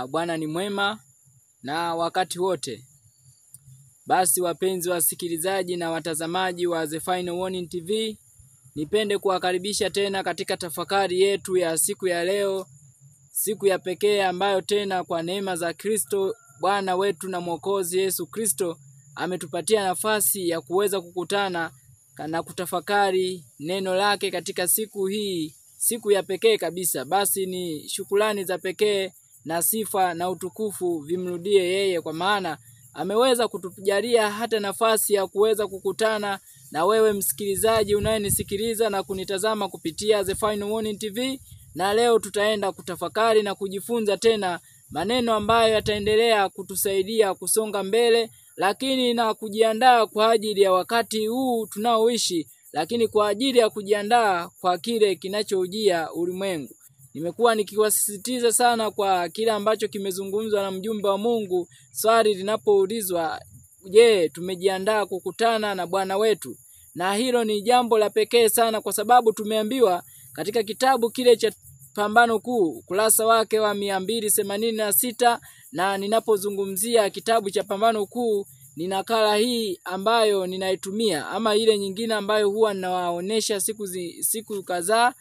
Bwana ni mwema na wakati wote. Basi wapenzi wasikilizaji na watazamaji wa The Final Warning TV, nipende kuwakaribisha tena katika tafakari yetu ya siku ya leo, siku ya pekee ambayo tena kwa neema za Kristo Bwana wetu na Mwokozi Yesu Kristo ametupatia nafasi ya kuweza kukutana na kutafakari neno lake katika siku hii, siku ya pekee kabisa. Basi ni shukrani za pekee na sifa na utukufu vimrudie yeye, kwa maana ameweza kutujalia hata nafasi ya kuweza kukutana na wewe msikilizaji unayenisikiliza na kunitazama kupitia The Final Warning TV. Na leo tutaenda kutafakari na kujifunza tena maneno ambayo yataendelea kutusaidia kusonga mbele, lakini na kujiandaa kwa ajili ya wakati huu tunaoishi, lakini kwa ajili ya kujiandaa kwa kile kinachoujia ulimwengu. Nimekuwa nikiwasisitiza sana kwa kile ambacho kimezungumzwa na mjumbe wa Mungu. Swali linapoulizwa, je, tumejiandaa kukutana na Bwana wetu? Na hilo ni jambo la pekee sana, kwa sababu tumeambiwa katika kitabu kile cha Pambano Kuu kurasa wake wa 286, na ninapozungumzia kitabu cha Pambano Kuu ni nakala hii ambayo ninaitumia, ama ile nyingine ambayo huwa ninawaonesha siku kadhaa,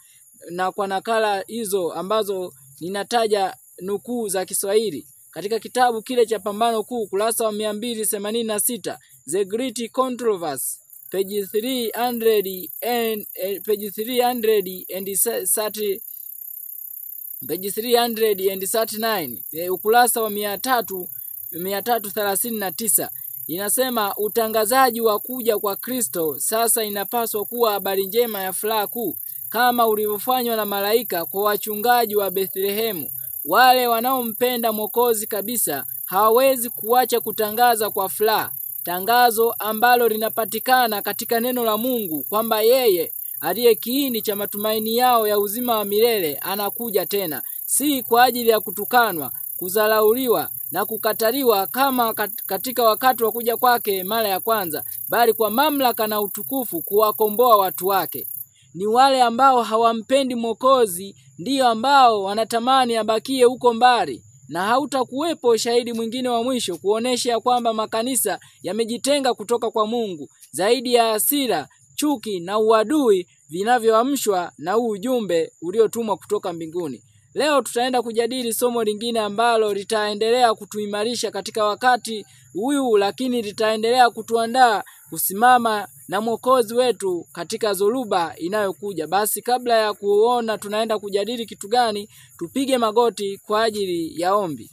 na kwa nakala hizo ambazo ninataja nukuu za Kiswahili. Katika kitabu kile cha Pambano Kuu kurasa wa 286, The Great Controversy, page 339, ukurasa wa 339, inasema utangazaji wa kuja kwa Kristo sasa inapaswa kuwa habari njema ya furaha kuu, kama ulivyofanywa na malaika kwa wachungaji wa Bethlehemu. Wale wanaompenda Mwokozi kabisa hawawezi kuacha kutangaza kwa furaha tangazo ambalo linapatikana katika neno la Mungu, kwamba yeye aliye kiini cha matumaini yao ya uzima wa milele anakuja tena, si kwa ajili ya kutukanwa, kudharauliwa na kukataliwa kama katika wakati wa kuja kwake mara ya kwanza, bali kwa mamlaka na utukufu kuwakomboa watu wake. Ni wale ambao hawampendi Mwokozi ndio ambao wanatamani abakie huko mbali, na hautakuwepo shahidi mwingine wa mwisho kuonesha kwamba makanisa yamejitenga kutoka kwa Mungu, zaidi ya hasira, chuki na uadui vinavyoamshwa na ujumbe uliotumwa kutoka mbinguni. Leo tutaenda kujadili somo lingine ambalo litaendelea kutuimarisha katika wakati huu, lakini litaendelea kutuandaa kusimama na Mwokozi wetu katika dhoruba inayokuja. Basi kabla ya kuona tunaenda kujadili kitu gani, tupige magoti kwa ajili ya ombi.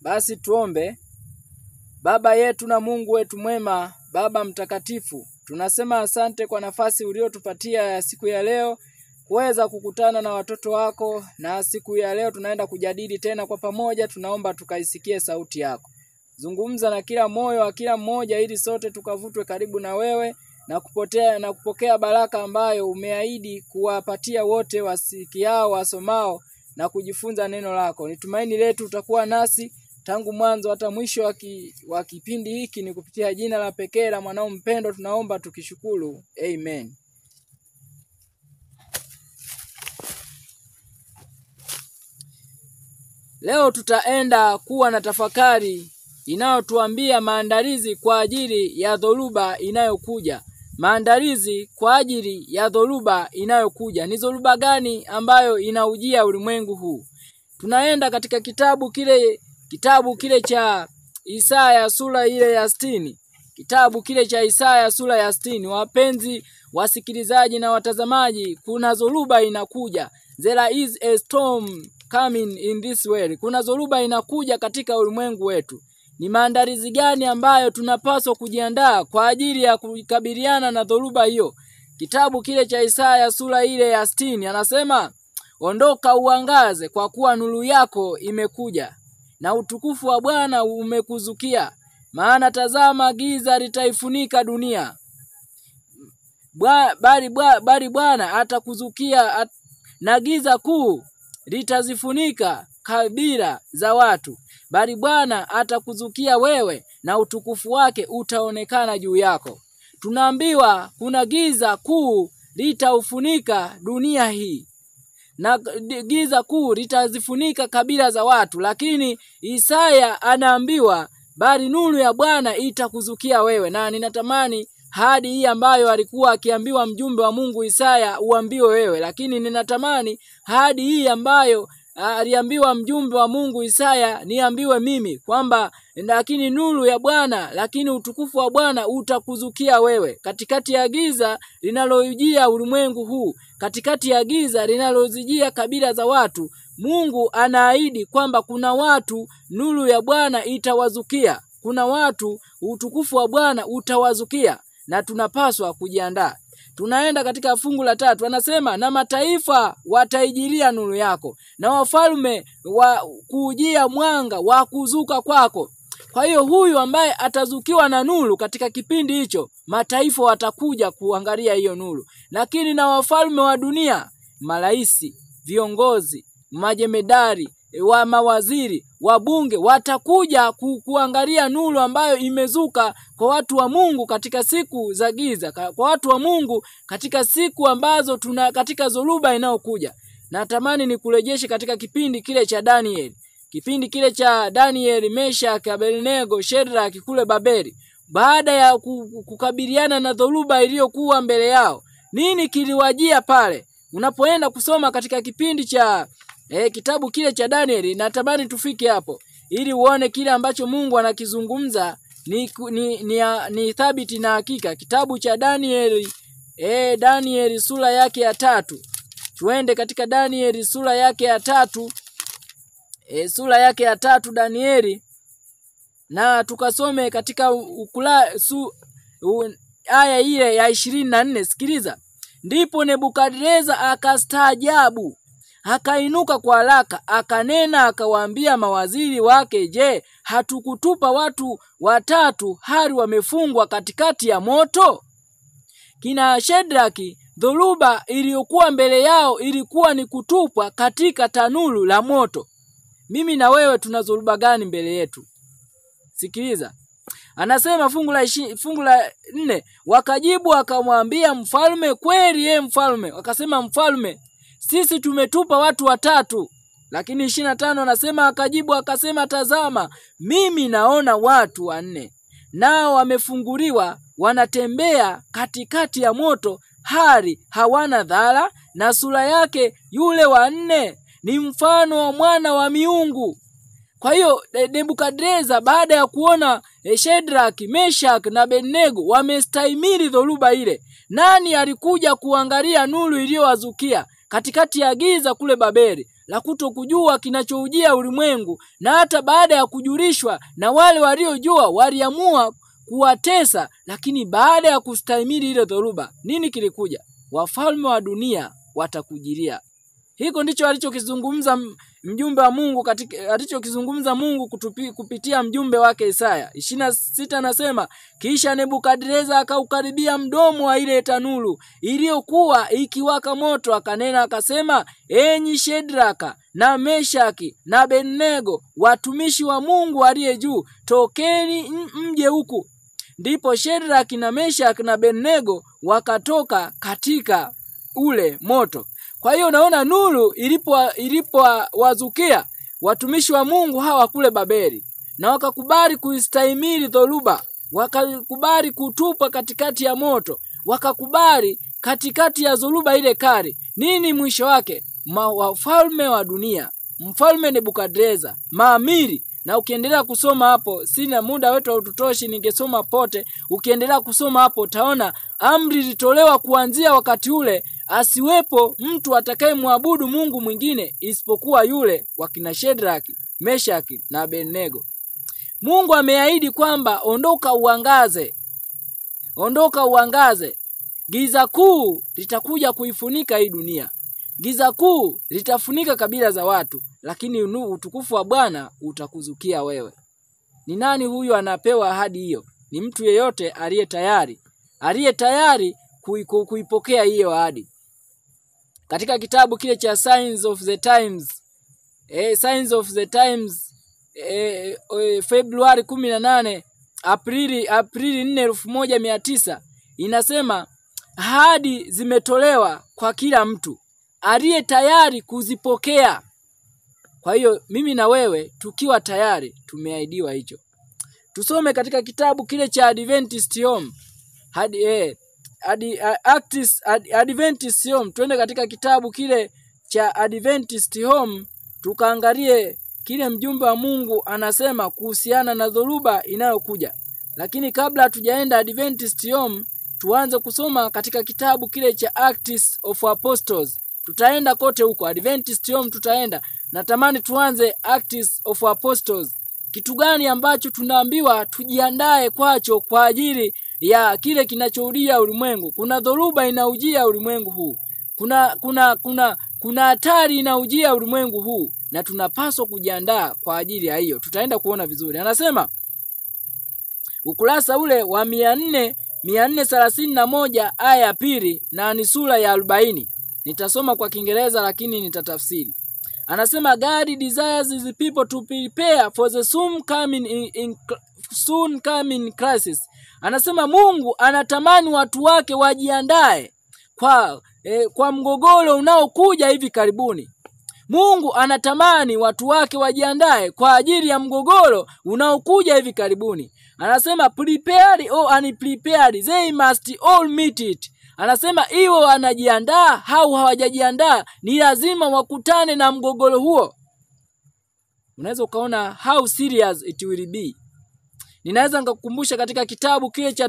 Basi tuombe. Baba yetu na Mungu wetu mwema, Baba mtakatifu, tunasema asante kwa nafasi uliotupatia ya siku ya leo kuweza kukutana na watoto wako, na siku ya leo tunaenda kujadili tena kwa pamoja. Tunaomba tukaisikie sauti yako. Zungumza na kila moyo wa kila mmoja, ili sote tukavutwe karibu na wewe na kupokea baraka ambayo umeahidi kuwapatia wote wasikiao, wasomao na kujifunza neno lako. Ni tumaini letu utakuwa nasi tangu mwanzo hata mwisho wa kipindi hiki, ni kupitia jina la pekee la mwanao mpendwa tunaomba tukishukuru. Amen. Leo tutaenda kuwa na tafakari inayotuambia maandalizi kwa ajili ya dhoruba inayokuja. Maandalizi kwa ajili ya dhoruba inayokuja. Ni dhoruba gani ambayo inaujia ulimwengu huu? Tunaenda katika kitabu kile cha Isaya sura ile ya 60. Kitabu kile cha Isaya sura ya 60. Wapenzi wasikilizaji na watazamaji, kuna dhoruba inakuja. There is a storm coming in this world. Kuna dhoruba inakuja katika ulimwengu wetu. Ni maandalizi gani ambayo tunapaswa kujiandaa kwa ajili ya kukabiliana na dhoruba hiyo? Kitabu kile cha Isaya sura ile ya 60 anasema, ondoka uangaze, kwa kuwa nuru yako imekuja na utukufu wa Bwana umekuzukia. Maana tazama, giza litaifunika dunia, bali Bwana atakuzukia, na giza kuu litazifunika kabila za watu. Bali Bwana atakuzukia wewe, na utukufu wake utaonekana juu yako. tunaambiwa kuna giza kuu litaufunika dunia hii, na giza kuu litazifunika kabila za watu. Lakini Isaya anaambiwa bali nuru ya Bwana itakuzukia wewe. Na ninatamani hadi hii ambayo alikuwa akiambiwa mjumbe wa Mungu Isaya uambiwe wewe, lakini ninatamani hadi hii ambayo aliambiwa mjumbe wa Mungu Isaya niambiwe mimi, kwamba lakini nuru ya Bwana, lakini utukufu wa Bwana utakuzukia wewe. Katikati ya giza linalojia ulimwengu huu, katikati ya giza linalozijia kabila za watu, Mungu anaahidi kwamba kuna watu nuru ya Bwana itawazukia. Kuna watu utukufu wa Bwana utawazukia, na tunapaswa kujiandaa. Tunaenda katika fungu la 3, anasema na mataifa wataijilia nuru yako, na wafalme wa kujia mwanga wa kuzuka kwako. Kwa hiyo huyu ambaye atazukiwa na nuru katika kipindi hicho, mataifa watakuja kuangalia hiyo nuru. Lakini na wafalme wa dunia, maraisi, viongozi, majemedari, wa mawaziri, wabunge watakuja kuangalia nuru ambayo imezuka kwa watu wa Mungu katika siku za giza, kwa watu wa Mungu katika siku ambazo tuna katika zoruba inayokuja. Natamani nikurejeshe katika kipindi kile cha Danieli. Kipindi kile cha Danieli, Meshaki, Abednego, Shadraka kule Babeli. Baada ya kukabiliana na dhoruba iliyokuwa mbele yao, nini kiliwajia pale? Unapoenda kusoma katika kipindi cha kitabu kile cha Danieli, natamani tufike hapo ili uone kile ambacho Mungu anakizungumza ni thabiti na hakika. Kitabu cha Danieli, Danieli sura yake ya 3. Tuende katika Danieli sura yake ya 3. Sura yake ya 3 Danieli, na tukasome katika aya ile ya 24. Sikiliza. Ndipo Nebukadreza akastaajabu, akainuka kwa haraka, akanena akawaambia mawaziri wake, je, hatukutupa watu 3 hali wamefungwa katikati ya moto? Kina Shadraki, dhoruba iliyokuwa mbele yao ilikuwa ni kutupwa katika tanuru la moto. Mimi na wewe tuna dhoruba gani mbele yetu? Sikiliza. Anasema fungu la 4, wakajibu akamwambia mfalme, kweli mfalme. Wakasema, mfalme, sisi tumetupa watu 3. Lakini 25 anasema akajibu akasema, tazama, mimi naona watu 4, nao wamefunguliwa, wanatembea katikati ya moto, hali hawana dhara, na sura yake yule wa 4 ni mfano wa mwana wa miungu. Kwa hiyo Nebukadreza baada ya kuona Shadraka, Meshaki na Abednego wamestahimili dhoruba ile, nani alikuja kuangalia nuru iliyowazukia katikati ya giza kule Babeli la kutokujua kinachoujia ulimwengu? Na hata baada ya kujulishwa na wale waliojua waliamua kuwatesa, lakini baada ya kustahimili ile dhoruba, nini kilikuja? Wafalme wa dunia watakujilia. Hiko ndicho alichokizungumza mjumbe wa Mungu alichokizungumza Mungu kupitia mjumbe wake Isaya. 26 anasema, kisha Nebukadreza akaukaribia mdomo wa ile tanuru iliyokuwa ikiwaka moto, akanena akasema, enyi Shadraka na Meshaki na Abednego, watumishi wa Mungu aliye juu, tokeni mje huku. Ndipo Shadraka na Meshaki na Abednego wakatoka katika ule moto. Kwa hiyo unaona nuru ilipowazukia watumishi wa Mungu hawa kule Babeli, na wakakubali kuistahimili dhoruba, wakakubali kutupa katikati ya moto, wakakubali katikati ya dhoruba ile kali. Nini mwisho wake? Wafalme wa dunia, mfalme Nebukadreza, maamiri. Na ukiendelea kusoma hapo, sina muda wetu haututoshi ningesoma pote. Ukiendelea kusoma hapo utaona amri ilitolewa kuanzia wakati ule, asiwepo mtu atakayemwabudu Mungu mwingine isipokuwa yule wa kina Shadraka, Meshaki na Abednego. Mungu ameahidi kwamba ondoka uangaze. Ondoka uangaze. Giza kuu litakuja kuifunika hii dunia. Giza kuu litafunika kabila za watu, lakini utukufu wa Bwana utakuzukia wewe. Ni nani huyu anapewa ahadi hiyo? Ni mtu yeyote aliye tayari kuipokea hiyo ahadi. Katika kitabu kile cha Signs of the Times, Februari 18, Aprili 4, 1900, inasema ahadi zimetolewa kwa kila mtu aliye tayari kuzipokea. Kwa hiyo mimi na wewe tukiwa tayari tumeahidiwa hicho. Tusome katika kitabu kile cha Adventist Home. Adventist Home. Twende katika kitabu kile cha Adventist Home tukaangalie kile mjumbe wa Mungu anasema kuhusiana na dhoruba inayokuja. Lakini kabla hatujaenda Adventist Home, tuanze kusoma katika kitabu kile cha Acts of Apostles. Tutaenda kote huko Adventist Home tutaenda. Natamani tuanze Acts of Apostles. Kitu gani ambacho tunaambiwa tujiandae kwacho kwa ajili ya kile kinachoujia ulimwengu? Kuna dhoruba inaujia ulimwengu huu. Kuna hatari inaujia ulimwengu huu na tunapaswa kujiandaa kwa ajili ya hiyo. Tutaenda kuona vizuri. Anasema ukurasa ule wa 431 aya ya pili na ni sura ya 40. Nitasoma kwa Kiingereza lakini nitatafsiri. Anasema God desires his people to prepare for the soon coming crisis. Anasema Mungu anatamani watu wake wajiandae kwa mgogoro unaokuja hivi karibuni. Mungu anatamani watu wake wajiandae kwa ajili ya mgogoro unaokuja hivi karibuni. Anasema prepared or unprepared, they must all meet it. Anasema iwe wanajiandaa au hawajajiandaa ni lazima wakutane na mgogoro huo. Unaweza ukaona how serious it will be. Ninaweza nikakukumbusha katika kitabu kile cha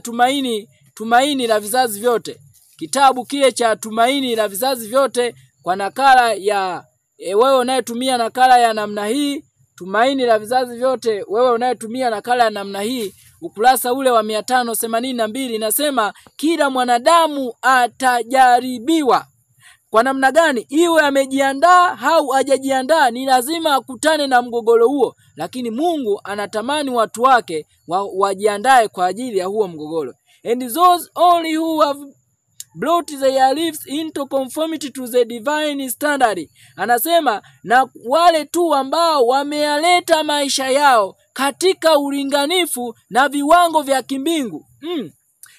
Tumaini la Vizazi Vyote. Kitabu kile cha Tumaini la Vizazi Vyote kwa nakala ya wewe unayetumia nakala ya namna hii, Tumaini la Vizazi Vyote, wewe unayetumia nakala ya namna hii, ukurasa ule wa 582 inasema kila mwanadamu atajaribiwa. Kwa namna gani? Iwe amejiandaa au hajajiandaa ni lazima akutane na mgogoro huo, lakini Mungu anatamani watu wake wajiandae kwa ajili ya huo mgogoro. And those only who have brought their lives into conformity to the divine standard. Anasema na wale tu ambao wameyaleta maisha yao katika ulinganifu na viwango vya kimbingu.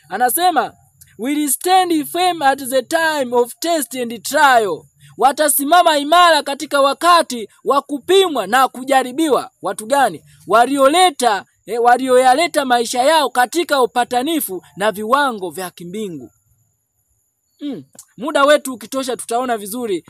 Anasema will stand firm at the time of test and trial. Watasimama imara katika wakati wa kupimwa na kujaribiwa. Watu gani? Walioyaleta maisha yao katika upatanifu na viwango vya kimbingu. Muda wetu ukitosha tutaona vizuri.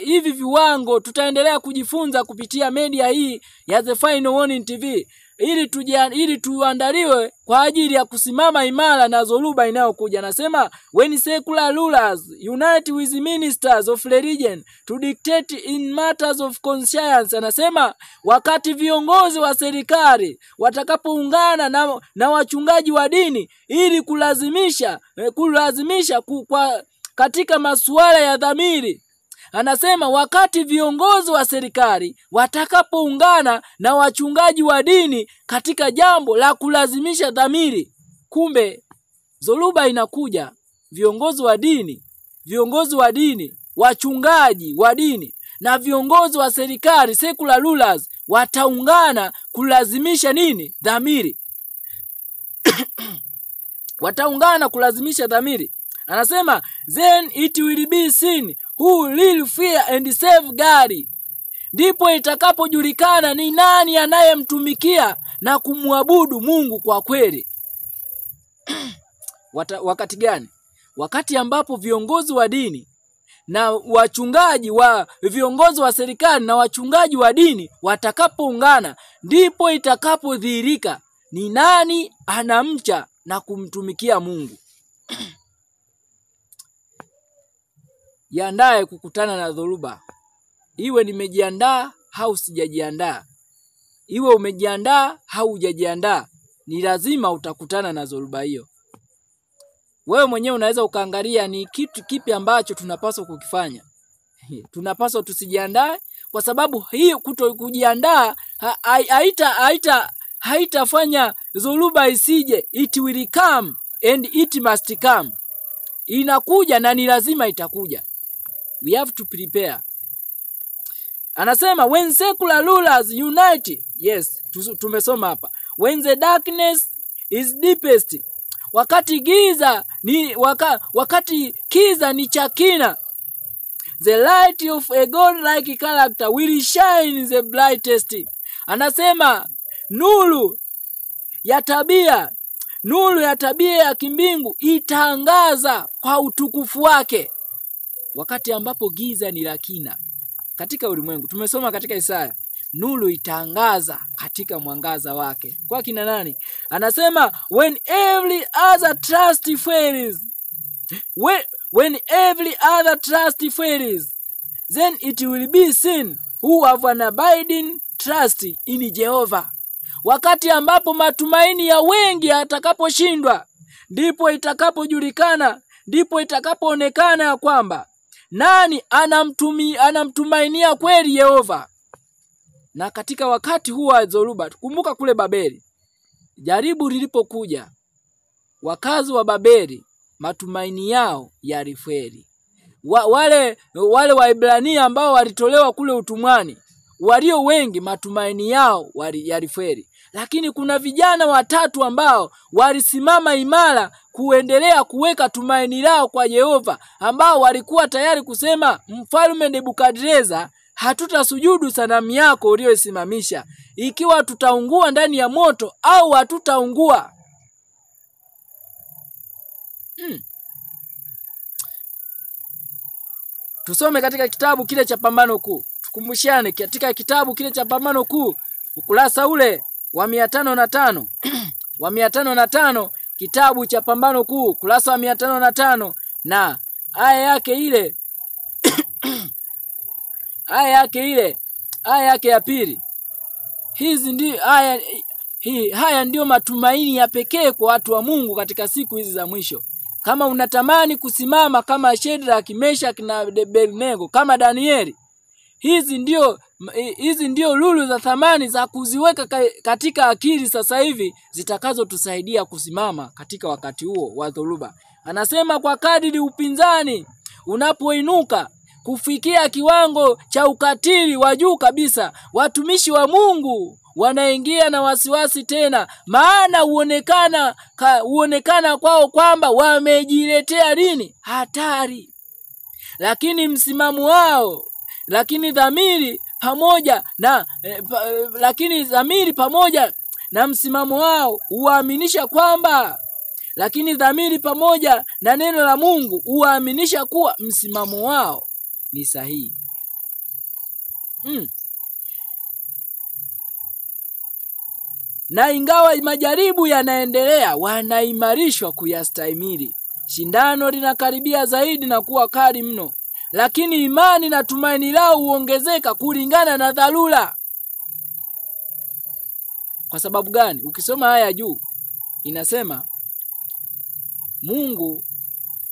Hivi viwango tutaendelea kujifunza kupitia media hii ya The Final Warning TV ili tuandaliwe kwa ajili ya kusimama imara na dhoruba inayokuja. Anasema when secular rulers unite with ministers of religion to dictate in matters of conscience. Anasema wakati viongozi wa serikali watakapoungana na wachungaji wa dini ili kulazimisha katika masuala ya dhamiri. Anasema wakati viongozi wa serikali watakapoungana na wachungaji wa dini katika jambo la kulazimisha dhamiri. Kumbe dhoruba inakuja. Viongozi wa dini, wachungaji wa dini na viongozi wa serikali, secular rulers, wataungana kulazimisha nini? Dhamiri. Wataungana kulazimisha dhamiri. Anasema then it will be seen who will fear and serve God. Ndipo itakapojulikana ni nani anayemtumikia na kumwabudu Mungu kwa kweli. Wakati gani? Wakati ambapo viongozi wa dini na viongozi wa serikali na wachungaji wa dini watakapoungana, ndipo itakapodhihirika ni nani anamcha na kumtumikia Mungu. Jiandae kukutana na dhoruba. Iwe nimejiandaa au sijajiandaa. Iwe umejiandaa au hujajiandaa, ni lazima utakutana na dhoruba hiyo. Wewe mwenyewe unaweza ukaangalia ni kitu kipi ambacho tunapaswa kukifanya. Tunapaswa tusijiandae kwa sababu hii kutokujiandaa haitafanya dhoruba isije. It will come and it must come. Inakuja na ni lazima itakuja. We have to prepare. Anasema when secular rulers unite. Yes, tumesoma hapa. When the darkness is deepest. wakati kiza ni cha kina, the light of a godlike character will shine the brightest. Anasema nuru ya tabia ya kimbingu itaangaza kwa utukufu wake, wakati ambapo giza ni la kina katika ulimwengu. Tumesoma katika Isaya, nuru itaangaza katika mwangaza wake. Kwa kina nani? Anasema when every other trust fails, then it will be seen who have an abiding trust in Jehovah. Wakati ambapo matumaini ya wengi yatakaposhindwa, ndipo itakapoonekana ya kwamba nani anamtumainia kweli Yehova. Na katika wakati huu wa dhoruba, kumbuka kule Babeli, jaribu lilipokuja, wakazi wa Babeli matumaini yao yalifeli. Wale Waebrania ambao walitolewa kule utumwani, walio wengi matumaini yao yalifeli. Lakini kuna vijana watatu ambao walisimama imara kuendelea kuweka tumaini lao kwa Yehova, ambao walikuwa tayari kusema, Mfalme Nebukadreza, hatutasujudu sanamu yako uliyosimamisha, ikiwa tutaungua ndani ya moto au hatutaungua. Tusome katika kitabu kile cha Pambano Kuu. Tukumbushane katika kitabu kile cha Pambano Kuu, ukurasa ule wa 505. wa 505, kitabu cha Pambano Kuu, ukurasa wa 505, na aya yake ile aya yake ya pili. Haya ndio matumaini ya pekee kwa watu wa Mungu katika siku hizi za mwisho. Kama unatamani kusimama kama Shadraka, Meshaki na Abednego, kama Danieli, hizi ndio lulu za thamani za kuziweka katika akili sasa hivi, zitakazotusaidia kusimama katika wakati huo wa dhoruba. Anasema kwa kadiri upinzani unapoinuka kufikia kiwango cha ukatili wa juu kabisa, watumishi wa Mungu wanaingia na wasiwasi tena, maana huonekana kwao kwamba wamejiletea nini? Hatari. Lakini dhamiri pamoja na msimamo wao huaminisha kwamba, lakini dhamiri pamoja na neno la Mungu huaminisha kuwa msimamo wao ni sahihi. Na ingawa majaribu yanaendelea, wanaimarishwa kuyastahimili. Shindano linakaribia zaidi na kuwa kali mno, lakini imani na tumaini lao huongezeka kulingana na dharura. Kwa sababu gani? Ukisoma haya juu inasema Mungu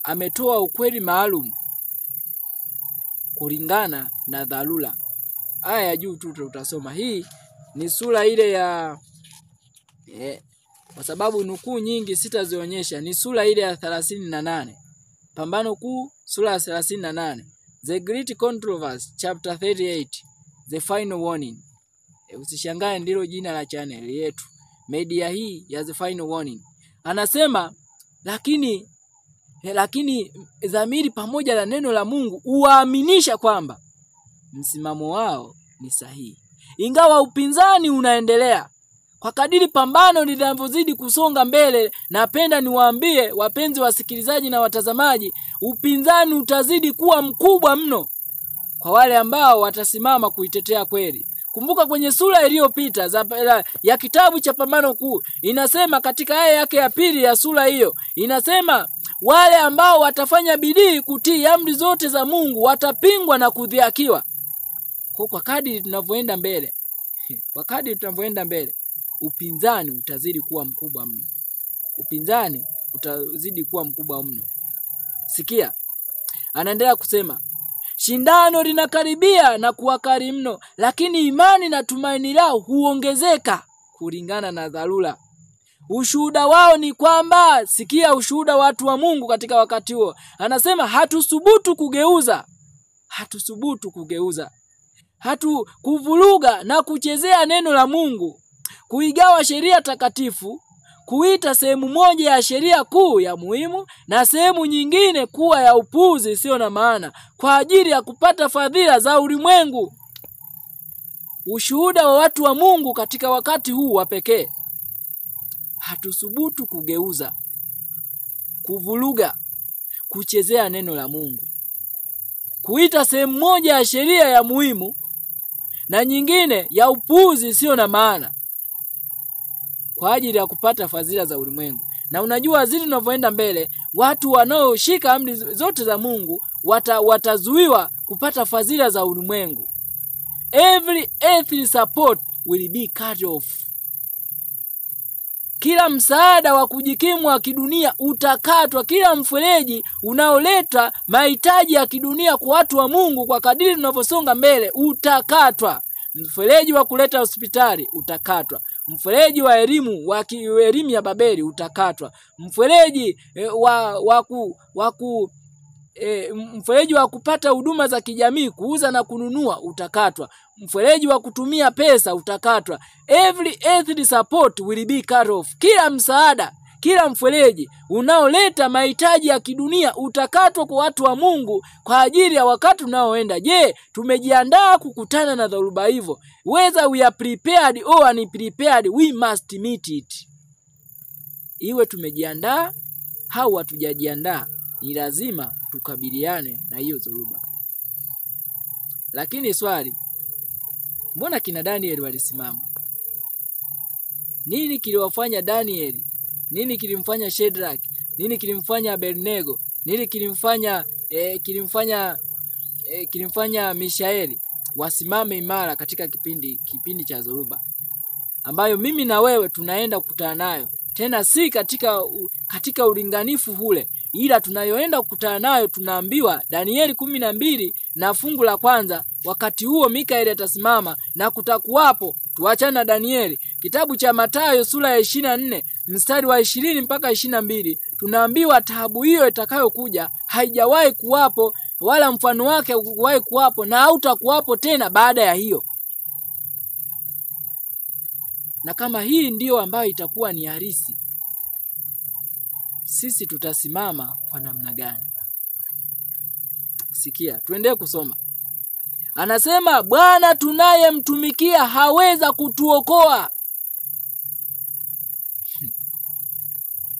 ametoa ukweli maalum kulingana na dharura. Haya ya juu tu utasoma. Hii ni sura ile ya kwa sababu nukuu nyingi sitazionyesha, ni sura ile ya 38. Pambano Kuu sura ya 38. The Great Controversy chapter 38. The Final Warning. Usishangae ndilo jina la channel yetu, media hii ya The Final Warning. Anasema lakini dhamiri pamoja na neno la Mungu huaminisha kwamba msimamo wao ni sahihi. Ingawa upinzani unaendelea, kwa kadiri pambano linavyozidi kusonga mbele, napenda niwaambie wapenzi wasikilizaji na watazamaji, upinzani utazidi kuwa mkubwa mno kwa wale ambao watasimama kuitetea kweli. Kumbuka kwenye sura iliyopita ya kitabu cha Pambano Kuu, inasema katika aya yake ya pili ya sura hiyo, inasema wale ambao watafanya bidii kutii amri zote za Mungu watapingwa na kudhihakiwa. Kwa kadiri tunavyoenda mbele, upinzani utazidi kuwa mkubwa mno. Sikia, anaendelea kusema, shindano linakaribia na kuwa kali mno, lakini imani na tumaini lao huongezeka kulingana na dharura. Ushuhuda wao ni kwamba, sikia ushuhuda watu wa Mungu katika wakati huo. Anasema hatusubutu kugeuza, kuvuruga na kuchezea neno la Mungu, kuigawa sheria takatifu, kuita sehemu moja ya sheria kuu ya muhimu na sehemu nyingine kuwa ya upuuzi sio na maana kwa ajili ya kupata fadhila za ulimwengu. Ushuhuda wa watu wa Mungu katika wakati huu wa pekee. Hatusubutu kugeuza, kuvuruga, kuchezea neno la Mungu. Kuita sehemu moja ya sheria ya muhimu na nyingine ya upuuzi sio na maana kwa ajili ya kupata fadhila za ulimwengu. Na unajua zili tunavyoenda mbele, watu wanaoshika amri zote za Mungu watazuiwa kupata fadhila za ulimwengu. Every earthly support will be cut off. Kila msaada wa kujikimu wa kidunia utakatwa. Kila mfereji unaoleta mahitaji ya kidunia kwa watu wa Mungu kwa kadiri tunavyosonga mbele utakatwa. Mfereji wa kuleta hospitali utakatwa. Mfereji wa elimu elimu ya Babeli utakatwa. Mfereji mfereji wa kupata huduma za kijamii, kuuza na kununua utakatwa. Mfereji wa kutumia pesa utakatwa. Every earthly support will be cut off. Kila msaada, kila mfereji unaoleta mahitaji ya kidunia utakatwa kwa watu wa Mungu kwa ajili ya wakati unaoenda. Je, tumejiandaa kukutana na dhoruba hivyo? Whether we are prepared or unprepared, we must meet it. Iwe tumejiandaa au hatujajiandaa, ni lazima tukabiliane na hiyo dhoruba. Lakini swali, mbona kina Danieli walisimama? Nini kiliwafanya Danieli? Nini kilimfanya Shadrach? Nini kilimfanya Abednego? Nini kilimfanya Mishaeli wasimame imara katika kipindi cha dhoruba ambayo mimi na wewe tunaenda kukutana nayo? Tena si katika ulinganifu ule, ila tunayoenda kukutana nayo tunaambiwa Danieli 12 na fungu la kwanza, wakati huo Mikaeli atasimama na kutakuwapo. Tuachana Danieli. Kitabu cha Mathayo sura ya 24 mstari wa 20 mpaka 22, tunaambiwa taabu hiyo itakayokuja haijawahi kuwapo wala mfano wake hakuwahi kuwapo na hautakuwapo tena baada ya hiyo. Na kama hii ndiyo ambayo itakuwa ni halisi, sisi tutasimama kwa namna gani? Sikia, tuendelee kusoma. Anasema Bwana tunayemtumikia haweza kutuokoa.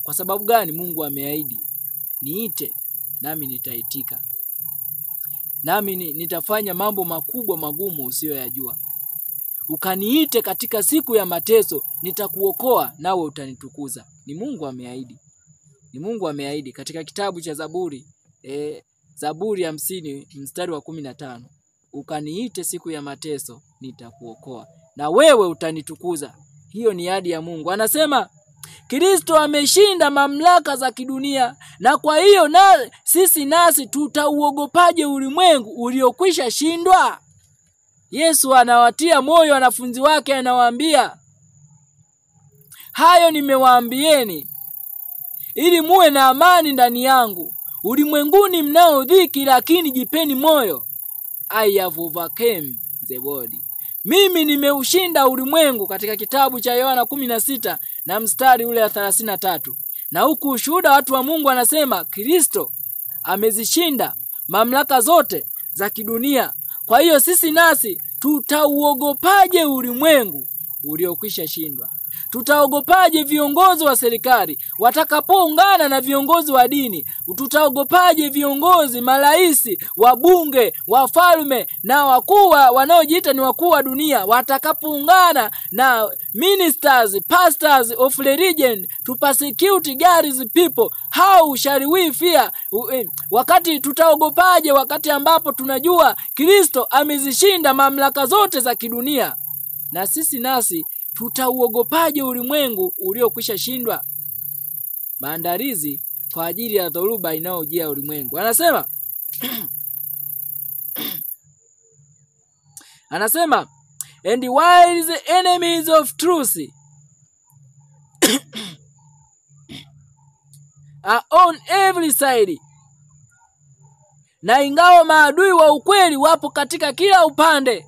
Kwa sababu gani? Mungu ameahidi, niite nami nitaitika. Nami nitafanya mambo makubwa magumu usiyoyajua. Ukaniite katika siku ya mateso, nitakuokoa nawe utanitukuza. Ni Mungu ameahidi. Ni Mungu ameahidi katika kitabu cha Zaburi, Zaburi 50 mstari wa 15. Ukaniite siku ya mateso, nitakuokoa na wewe utanitukuza. Hiyo ni ahadi ya Mungu. Anasema Kristo ameshinda mamlaka za kidunia, na kwa hiyo sisi nasi tutauogopaje ulimwengu uliokwisha shindwa? Yesu anawatia moyo wanafunzi wake, anawaambia, hayo nimewaambieni ili muwe na amani ndani yangu. Ulimwenguni mnao dhiki, lakini jipeni moyo. I have overcome the world. Mimi nimeushinda ulimwengu, katika kitabu cha Yohana 16 na mstari ule wa 33. Na huku ushuhuda watu wa Mungu anasema Kristo amezishinda mamlaka zote za kidunia. Kwa hiyo sisi nasi tutauogopaje ulimwengu uliokwisha shindwa? Tutaogopaje viongozi wa serikali watakapoungana na viongozi wa dini? Tutaogopaje viongozi, maraisi, wabunge, wafalme na wakuu wanaojiita ni wakuu wa dunia watakapoungana na ministers, pastors of religion to persecute God's people? How shall we fear? Wakati tutaogopaje wakati ambapo tunajua Kristo amezishinda mamlaka zote za kidunia? Na sisi nasi tutauogopaje ulimwengu uliokwisha shindwa? Maandalizi kwa ajili ya dhoruba inayojia ulimwengu. Anasema and while the enemies of truth are on every side, na ingawa maadui wa ukweli wapo katika kila upande.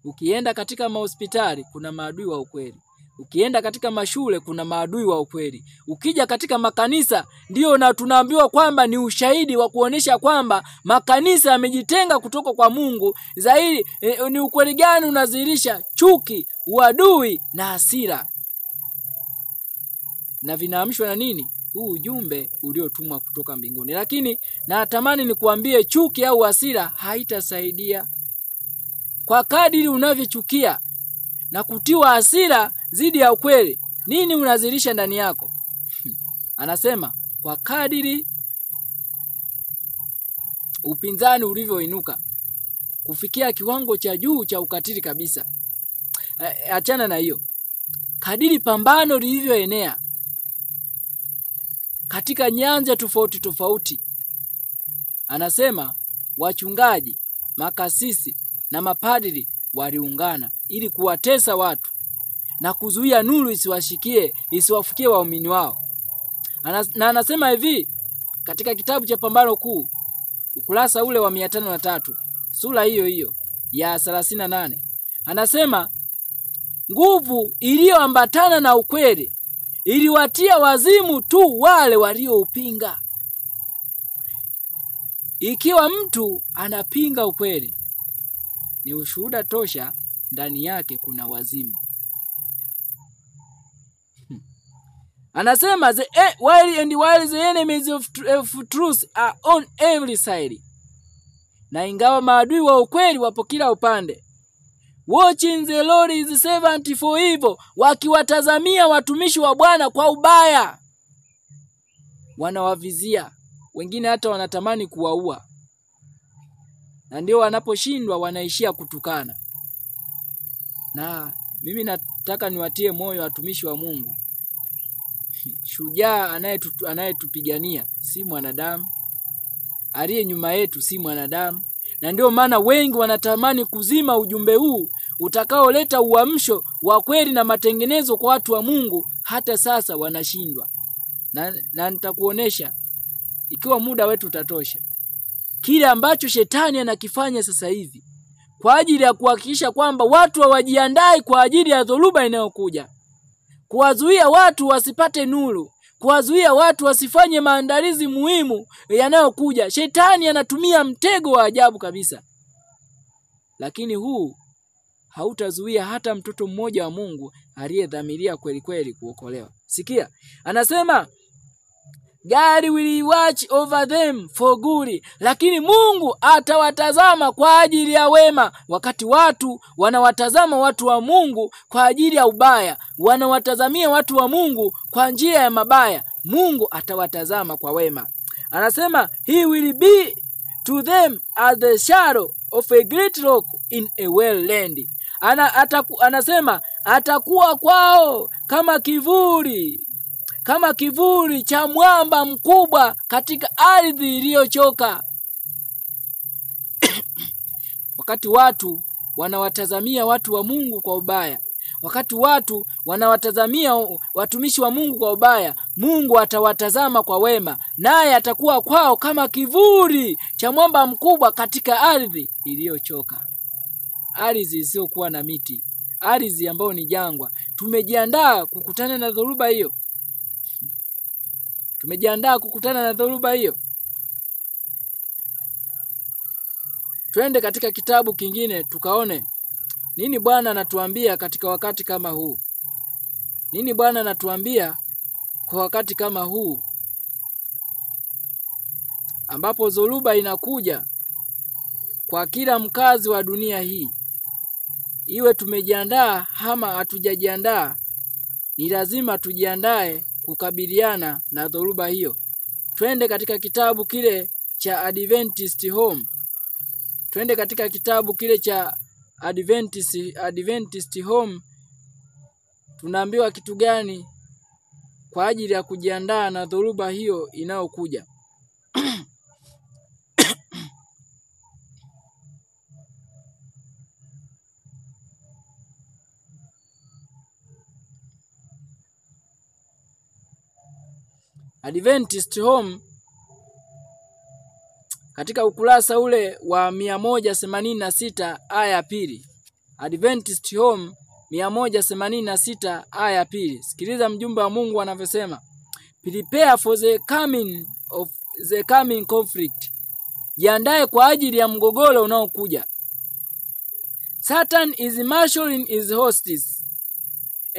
Ukienda katika mahospitali kuna maadui wa ukweli. Ukienda katika mashule kuna maadui wa ukweli. Ukija katika makanisa ndio na tunaambiwa kwamba ni ushahidi wa kuonesha kwamba makanisa yamejitenga kutoka kwa Mungu. Zaidi ni ukweli gani unadhihirisha? Chuki, uadui na hasira. Na vinaamshwa na nini? Huu ujumbe uliotumwa kutoka mbinguni. Lakini natamani nikuambie, chuki au hasira haitasaidia. Kwa kadiri unavyochukia na kutiwa hasira zidi ya ukweli, nini unadhihirisha ndani yako? Anasema kwa kadiri upinzani ulivyoinuka kufikia kiwango cha juu cha ukatili kabisa. Achana na hiyo. Kadiri pambano lilivyoenea katika nyanja tofauti tofauti, anasema wachungaji, makasisi na mapadri waliungana ili kuwatesa watu na kuzuia nuru isiwafikie waumini wao. Na anasema hivi katika kitabu cha Pambano Kuu, ukurasa ule wa 503, sura hiyo ya 38. Anasema nguvu iliyoambatana na ukweli iliwatia wazimu tu wale walioupinga. Ikiwa mtu anapinga ukweli, ni ushuhuda tosha ndani yake kuna wazimu. Anasema while the enemies of truth are on every side. Na ingawa maadui wa ukweli wapo kila upande. Watching the Lord is servant for evil. Wakiwatazamia watumishi wa Bwana kwa ubaya. Wanawavizia. Wengine hata wanatamani kuwaua. Na ndio wanaposhindwa wanaishia kutukana. Na mimi nataka niwatie moyo watumishi wa Mungu. Shujaa anayetupigania si mwanadamu. Aliye nyuma yetu si mwanadamu. Na ndio maana wengi wanatamani kuzima ujumbe huu utakaoleta uamsho wa kweli na matengenezo kwa watu wa Mungu. Hata sasa wanashindwa. Na nitakuonesha ikiwa muda wetu utatosha kile ambacho shetani anakifanya sasa hivi kwa ajili ya kuhakikisha kwamba watu hawajiandai kwa ajili ya dhoruba inayokuja. Kuwazuia watu wasipate nuru, kuwazuia watu wasifanye maandalizi muhimu yanayokuja. Shetani anatumia mtego wa ajabu kabisa. Lakini huu hautazuia hata mtoto mmoja wa Mungu aliyedhamiria kweli kweli kuokolewa. Sikia, anasema God will watch over them for good. Lakini Mungu atawatazama kwa ajili ya wema. Wakati watu wanawatazama watu wa Mungu kwa ajili ya ubaya, wanawatazamia watu wa Mungu kwa njia ya mabaya, Mungu atawatazama kwa wema. Anasema he will be to them as the shadow of a great rock in a well land. Anasema atakuwa kwao kama kivuli cha mwamba mkubwa katika ardhi iliyochoka. Wakati watu wanawatazamia watu wa Mungu kwa ubaya, wakati watu wanawatazamia watumishi wa Mungu kwa ubaya, Mungu atawatazama kwa wema, naye atakuwa kwao kama kivuli cha mwamba mkubwa katika ardhi iliyochoka. Ardhi isiyokuwa na miti, ardhi ambayo ni jangwa. Tumejiandaa kukutana na dhoruba hiyo. Tumejiandaa kukutana na dhoruba hiyo. Twende katika kitabu kingine tukaone nini Bwana anatuambia katika wakati kama huu. Nini Bwana anatuambia kwa wakati kama huu ambapo dhoruba inakuja kwa kila mkazi wa dunia hii. Iwe tumejiandaa ama hatujajiandaa, ni lazima tujiandae kukabiliana na dhoruba hiyo. Twende katika kitabu kile cha Adventist Home. Twende katika kitabu kile cha Adventist Home. Tunaambiwa kitu gani kwa ajili ya kujiandaa na dhoruba hiyo inayokuja. Adventist Home katika ukurasa ule wa 186 aya ya 2. Adventist Home 186 aya pili. Sikiliza mjumbe wa Mungu anavyosema. Prepare for the coming conflict. Jiandae kwa ajili ya mgogoro unaokuja. Satan is marshalling his hosts,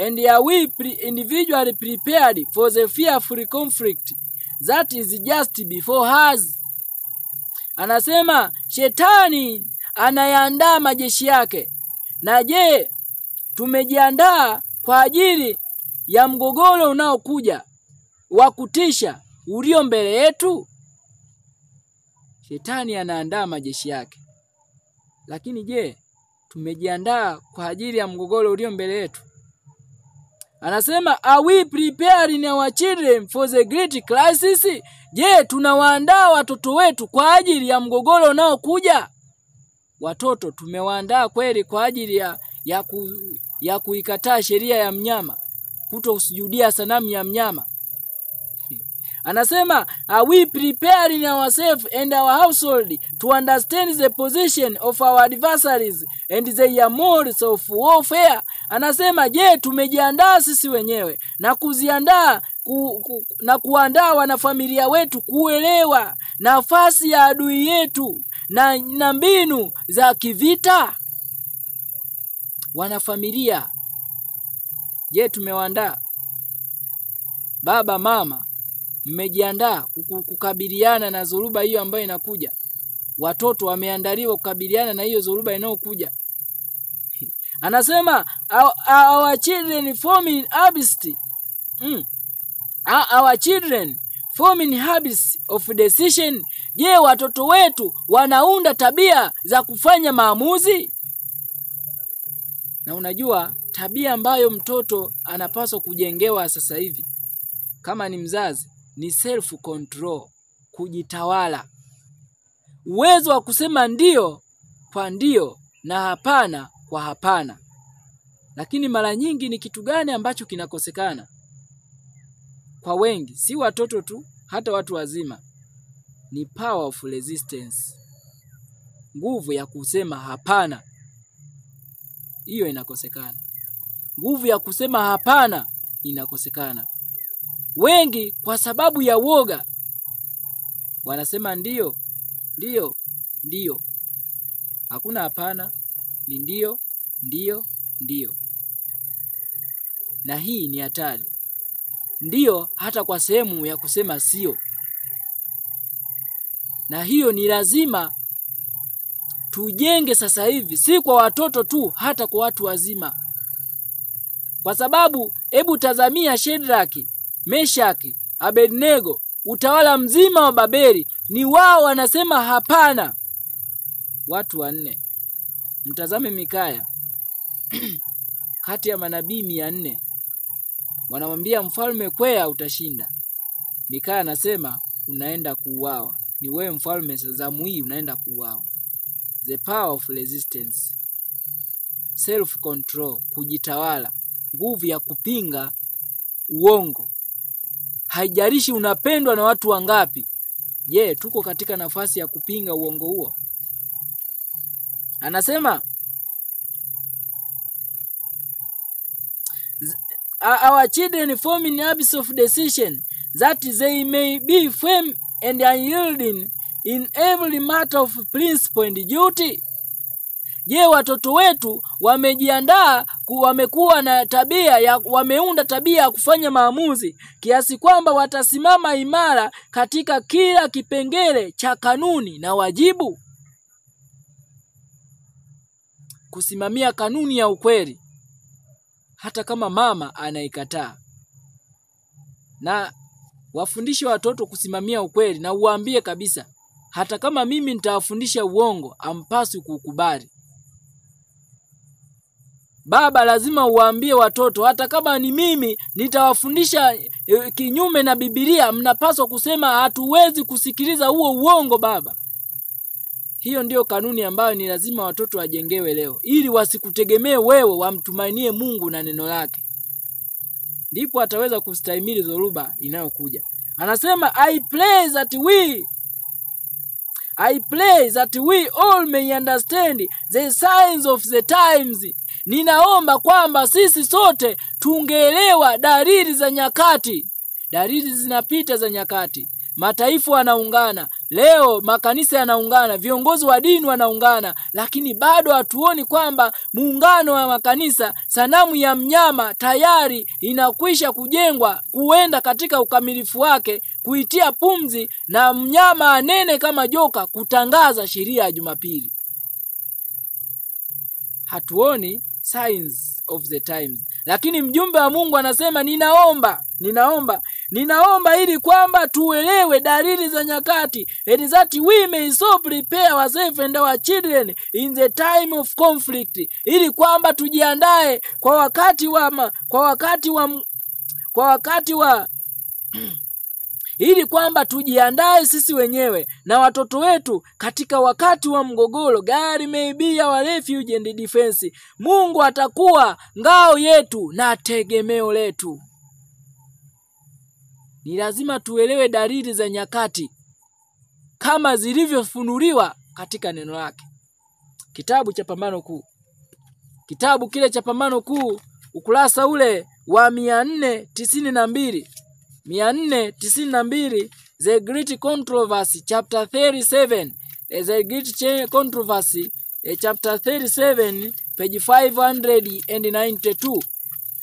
and are we individually prepared for the fearful conflict that is just before us? Anasema shetani anayaandaa majeshi yake. Na je, tumejiandaa kwa ajili ya mgogoro unaokuja wa kutisha ulio mbele yetu? Shetani anaandaa majeshi yake. Lakini je, tumejiandaa kwa ajili ya mgogoro ulio mbele yetu? Anasema are we preparing our children for the great crisis? Je, tunawaandaa watoto wetu kwa ajili ya mgogoro unaokuja? Watoto tumewaandaa kweli kwa ajili ya kuikataa sheria ya mnyama, kutosujudia sanamu ya mnyama? Anasema are we preparing ourselves and our household to understand the position of our adversaries and their modes of warfare? Anasema je, tumejiandaa sisi wenyewe na kuziandaa na wanafamilia wetu kuelewa nafasi ya adui yetu na mbinu za kivita? Wanafamilia, je, tumewaandaa? Baba, mama, mmejiandaa kukabiliana na dhoruba hiyo ambayo inakuja? Watoto wameandaliwa kukabiliana na hiyo dhoruba inayokuja? Anasema our children forming habits. Our children forming habits of decision. Je, watoto wetu wanaunda tabia za kufanya maamuzi? Na unajua tabia ambayo mtoto anapaswa kujengewa sasa hivi kama ni mzazi ni self control, kujitawala. Uwezo wa kusema ndio kwa ndio na hapana kwa hapana. Lakini mara nyingi ni kitu gani ambacho kinakosekana kwa wengi? Si watoto tu, hata watu wazima. Ni power of resistance. Nguvu ya kusema hapana. Hiyo inakosekana. Nguvu ya kusema hapana inakosekana. Wengi kwa sababu ya woga wanasema ndio, ndio, ndio. Hakuna hapana, ni ndio, ndio, ndio. Na hii ni hatari. Ndio hata kwa sehemu ya kusema sio. Na hiyo ni lazima tujenge sasa hivi, si kwa watoto tu, hata kwa watu wazima. Kwa sababu hebu tazamia Shadraki, Meshaki, Abednego, utawala mzima wa Babeli, ni wao wanasema hapana. Watu 4. Mtazame Mikaya. Kati ya manabii 400 wanamwambia mfalme kwea utashinda. Mikaya anasema unaenda kuuawa. Ni wewe mfalme, zamu hii unaenda kuuawa. The power of resistance. Self control, kujitawala, nguvu ya kupinga uongo. Haijalishi unapendwa na watu wangapi. Je, tuko katika nafasi ya kupinga uongo huo? Anasema our children forming habits of decision that they may be firm and unyielding in every matter of principle and duty. Je, watoto wetu wamejiandaa, wamekuwa na tabia wameunda tabia ya kufanya maamuzi kiasi kwamba watasimama imara katika kila kipengele cha kanuni na wajibu? Kusimamia kanuni ya ukweli hata kama mama anaikataa. Na wafundishe watoto kusimamia ukweli, na uwaambie kabisa hata kama mimi nitawafundisha uongo, ampaswi kukubali. Baba, lazima uwaambie watoto hata kama ni mimi nitawafundisha kinyume na Biblia, mnapaswa kusema hatuwezi kusikiliza huo uongo baba. Hiyo ndio kanuni ambayo ni lazima watoto wajengewe leo, ili wasikutegemee wewe, wamtumainie Mungu na neno lake. Ndipo ataweza kustahimili dhoruba inayokuja. Anasema I pray that we I pray that we all may understand the signs of the times. Ninaomba kwamba sisi sote tungeelewa dalili za nyakati. Dalili zinapita za nyakati. Mataifa wanaungana. Leo makanisa yanaungana, viongozi wa dini wanaungana, lakini bado hatuoni kwamba muungano wa makanisa, sanamu ya mnyama tayari inakwisha kujengwa kuenda katika ukamilifu wake, kuitia pumzi na mnyama anene kama joka kutangaza sheria ya Jumapili. Hatuoni signs of the times. Lakini mjumbe wa Mungu anasema ninaomba ili kwamba tuelewe dalili za nyakati, and that we may so prepare ourselves and our children in the time of conflict, ili kwamba tujiandae ili kwamba tujiandae sisi wenyewe na watoto wetu katika wakati wa mgogoro. God may be our refuge and defense. Mungu atakuwa ngao yetu na tegemeo letu. Ni lazima tuelewe dalili za nyakati kama zilivyofunuliwa katika neno lake. Kitabu cha Pambano Kuu. Kitabu kile cha Pambano Kuu, ukurasa ule wa 492, The Great Controversy, chapter 37. The Great Controversy, chapter 37, page 592.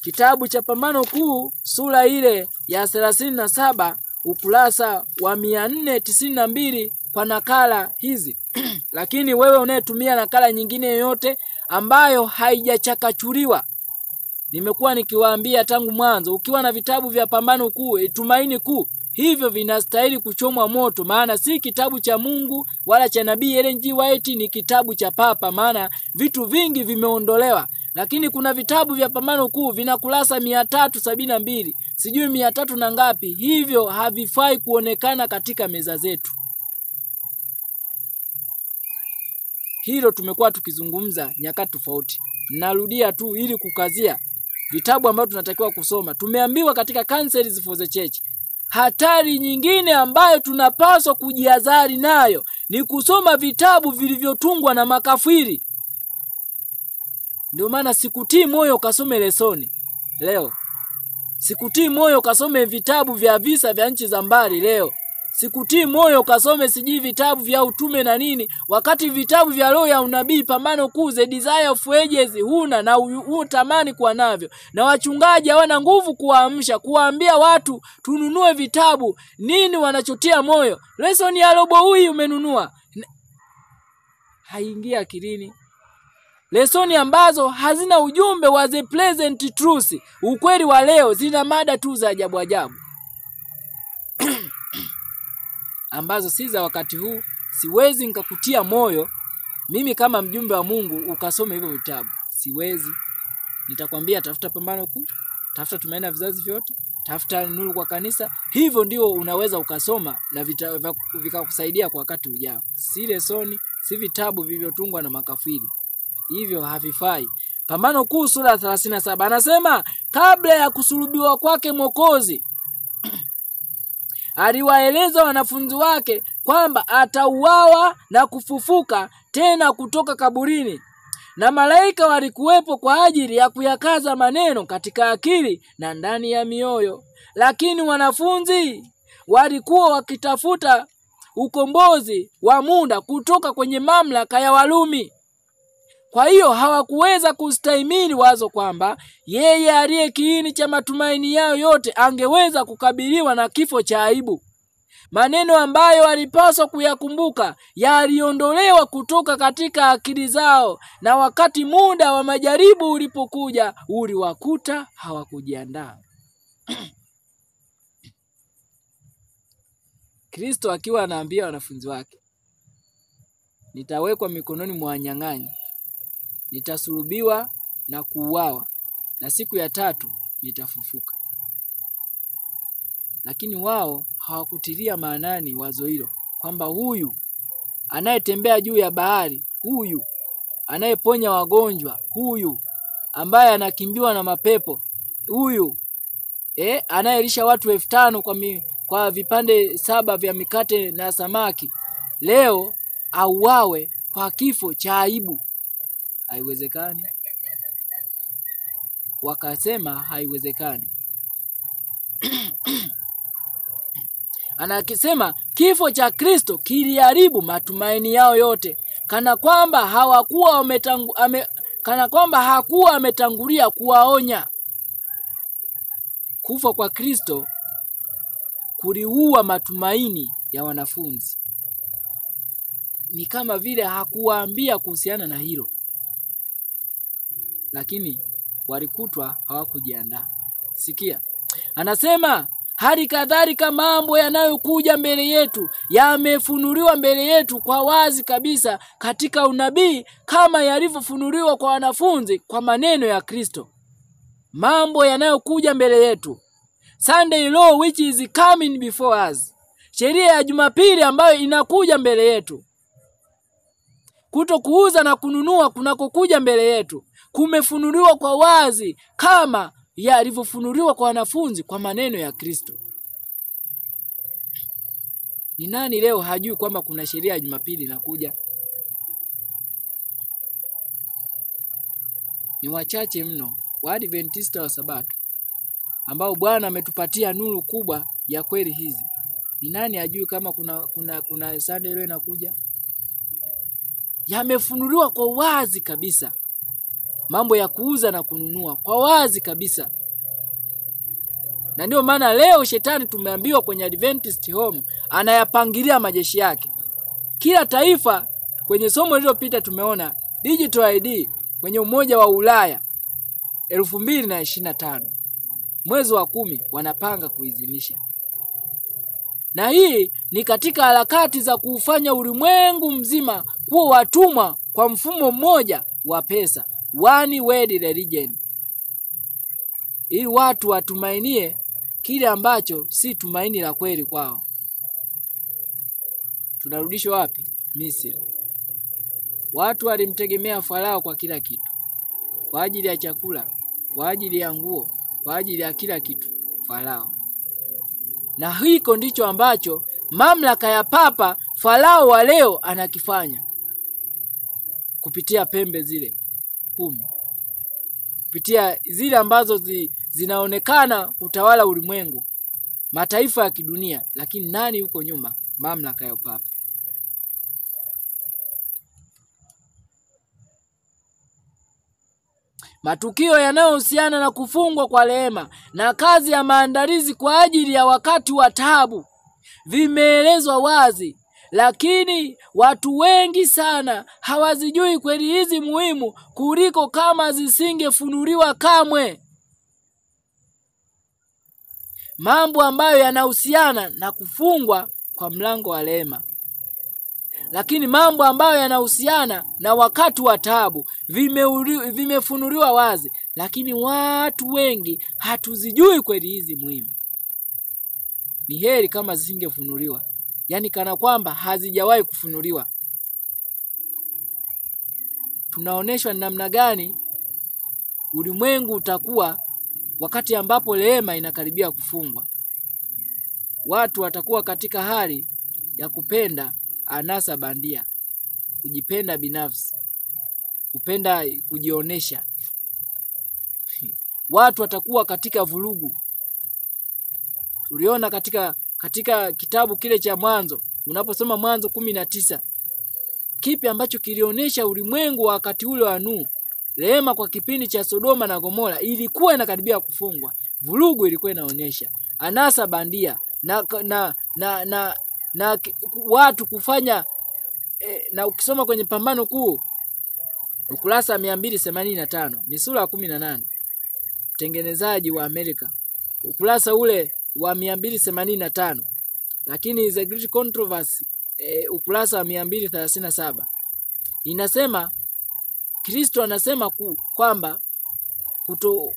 Kitabu cha Pambano Kuu, sura ile ya 37, ukurasa wa 492 kwa nakala hizi. Lakini wewe unayetumia nakala nyingine yoyote ambayo haijachakachuliwa, nimekuwa nikiwaambia tangu mwanzo, ukiwa na vitabu vya Pambano Kuu, Tumaini Kuu, hivyo vinastahili kuchomwa moto, maana si kitabu cha Mungu wala cha Nabii Ellen G. White, ni kitabu cha papa, maana vitu vingi vimeondolewa. Lakini kuna vitabu vya Pambano Kuu vina kurasa 372, sijui 300 na ngapi, hivyo havifai kuonekana katika meza zetu. Hilo tumekuwa tukizungumza nyakati tofauti. Narudia tu ili kukazia vitabu ambavyo tunatakiwa kusoma. Tumeambiwa katika Counsels for the Church, hatari nyingine ambayo tunapaswa kujihadhari nayo ni kusoma vitabu vilivyotungwa na makafiri. Ndio maana sikutii moyo ukasome lesoni leo. Sikutii moyo ukasome vitabu vya visa vya nchi za mbali leo. Sikutii moyo ukasome sijui vitabu vya utume na nini, wakati vitabu vya roho ya unabii, Pambano Kuu, The Desire of Ages huna na utamani kuwa navyo, na wachungaji hawana nguvu kuwaamsha, kuwaambia watu tununue vitabu. Nini wanachotia moyo? Lesson ya robo huyu umenunua, haingia akilini. Lesoni ambazo hazina ujumbe wa the present truth, ukweli wa leo, zina mada tu za ajabu ajabu ambazo si za wakati huu. Siwezi nikakutia moyo mimi kama mjumbe wa Mungu ukasome hivyo vitabu. Siwezi. Nitakwambia tafuta Pambano Kuu, tafuta Tumaini la Vizazi Vyote, tafuta Nuru kwa Kanisa. Hivyo ndio unaweza ukasoma na vikakusaidia kwa wakati ujao. Si lesoni, si vitabu vilivyotungwa na makafiri. Hivyo havifai. Pambano Kuu sura ya 37 anasema kabla ya kusulubiwa kwake Mwokozi aliwaeleza wanafunzi wake kwamba atauawa na kufufuka tena kutoka kaburini, na malaika walikuwepo kwa ajili ya kuyakaza maneno katika akili na ndani ya mioyo. Lakini wanafunzi walikuwa wakitafuta ukombozi wa muda kutoka kwenye mamlaka ya Warumi. Kwa hiyo hawakuweza kustahimili wazo kwamba yeye aliye kiini cha matumaini yao yote angeweza kukabiliwa na kifo cha aibu. Maneno ambayo walipaswa kuyakumbuka yaliondolewa kutoka katika akili zao, na wakati muda wa majaribu ulipokuja uliwakuta hawakujiandaa. Kristo akiwa anaambia wanafunzi wake, nitawekwa mikononi mwa wanyang'anyi, nitasulubiwa na kuuawa, na siku ya 3 nitafufuka. Lakini wao hawakutilia maanani wazo hilo, kwamba huyu anayetembea juu ya bahari, huyu anayeponya wagonjwa, huyu ambaye anakimbiwa na mapepo, huyu anayelisha watu 5,000 kwa vipande 7 vya mikate na samaki, leo auawe kwa kifo cha aibu. Haiwezekani. Wakasema haiwezekani. Anakisema kifo cha Kristo kiliharibu matumaini yao yote, kana kwamba hakuwa ametangulia kuwaonya. Kufa kwa Kristo kuliua matumaini ya wanafunzi. Ni kama vile hakuwaambia kuhusiana na hilo, lakini walikutwa hawakujiandaa. Sikia, anasema hali kadhalika mambo yanayokuja mbele yetu yamefunuliwa mbele yetu kwa wazi kabisa katika unabii, kama yalivyofunuliwa kwa wanafunzi kwa maneno ya Kristo. Mambo yanayokuja mbele yetu, Sunday law which is coming before us, sheria ya Jumapili ambayo inakuja mbele yetu. Kuto kuuza na kununua kunakokuja mbele yetu kumefunuliwa kwa wazi kama yalivyofunuliwa kwa wanafunzi kwa maneno ya Kristo. Ni nani leo hajui kwamba kuna sheria ya Jumapili inakuja? Ni wachache mno Waadventista wa Sabato ambao Bwana ametupatia nuru kubwa ya kweli hizi. Ni nani hajui kama kuna Sunday leo inakuja? Yamefunuliwa kwa wazi kabisa. Mambo ya kuuza na kununua kwa wazi kabisa. Na ndio maana leo shetani tumeambiwa kwenye Adventist Home anayapangilia majeshi yake. Kila taifa, kwenye somo lililopita tumeona digital ID kwenye Umoja wa Ulaya 2025. Mwezi wa 10 wanapanga kuidhinisha. Na hii ni katika harakati za kuufanya ulimwengu mzima kuwa watumwa kwa mfumo mmoja wa pesa, one world religion. Ili watu watumainie kile ambacho si tumaini la kweli kwao. Tunarudishwa wapi? Misri. Watu walimtegemea Farao kwa kila kitu. Kwa ajili ya chakula, kwa ajili ya nguo, kwa ajili ya kila kitu, Farao. Na hiko ndicho ambacho mamlaka ya Papa Farao wa leo anakifanya. Kupitia pembe zile 10. Kupitia zile ambazo zinaonekana kutawala ulimwengu, mataifa ya kidunia, lakini nani yuko nyuma? Mamlaka ya Papa. Matukio yanayohusiana na kufungwa kwa rehema na kazi ya maandalizi kwa ajili ya wakati wa taabu vimeelezwa wazi, lakini watu wengi sana hawazijui kweli hizi muhimu kuliko kama zisingefunuliwa kamwe. Mambo ambayo yanahusiana na kufungwa kwa mlango wa rehema, lakini mambo ambayo yanahusiana na wakati wa taabu vimefunuliwa wazi, lakini watu wengi hatuzijui kweli hizi muhimu. Ni heri kama zisingefunuliwa, yani kana kwamba hazijawahi kufunuliwa. Tunaoneshwa namna gani ulimwengu utakuwa wakati ambapo rehema inakaribia kufungwa. Watu watakuwa katika hali ya kupenda anasa bandia, kujipenda binafsi, kupenda kujionesha. Watu watakuwa katika vurugu. Tuliona katika kitabu kile cha Mwanzo, unaposoma Mwanzo 19, kipi ambacho kilionesha ulimwengu wakati ule wa Nuhu. Rehema kwa kipindi cha Sodoma na Gomora ilikuwa inakaribia kufungwa. Vurugu ilikuwa inaonyesha anasa bandia na watu kufanya na ukisoma kwenye Pambano Kuu ukurasa 285, ni sura ya 18, mtengenezaji wa Amerika, ukurasa ule wa 285, lakini The Great Controversy ukurasa wa 237 inasema Kristo anasema kwamba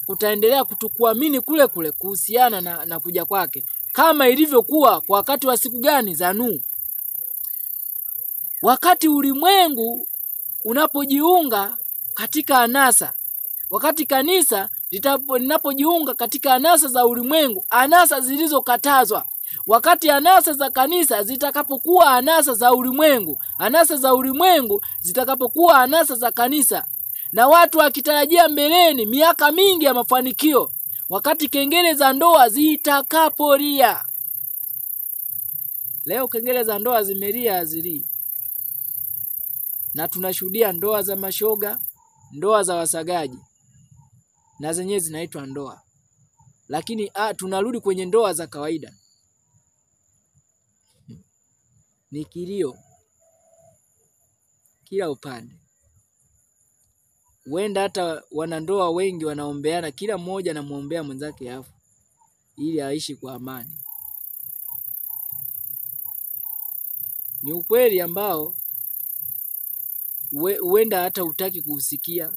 kutaendelea kutokuamini kule kuhusiana na kuja kwake, kama ilivyokuwa kwa wakati wa siku gani za Nuhu. Wakati ulimwengu unapojiunga katika anasa, wakati kanisa linapojiunga katika anasa za ulimwengu, anasa zilizokatazwa, Wakati anasa za kanisa zitakapokuwa anasa za ulimwengu, anasa za ulimwengu zitakapokuwa anasa za kanisa, na watu wakitarajia mbeleni miaka mingi ya mafanikio, wakati kengele za ndoa zitakapolia. Leo kengele za ndoa zimelia hazilii. Na tunashuhudia ndoa za mashoga, ndoa za wasagaji, na zenyewe zinaitwa ndoa. Lakini tunarudi kwenye ndoa za kawaida. Ni kilio kila upande. Huenda hata wanandoa wengi wanaombeana, kila mmoja anamuombea mwenzake afu ili aishi kwa amani. Ni ukweli ambao huenda hata hutaki kuusikia,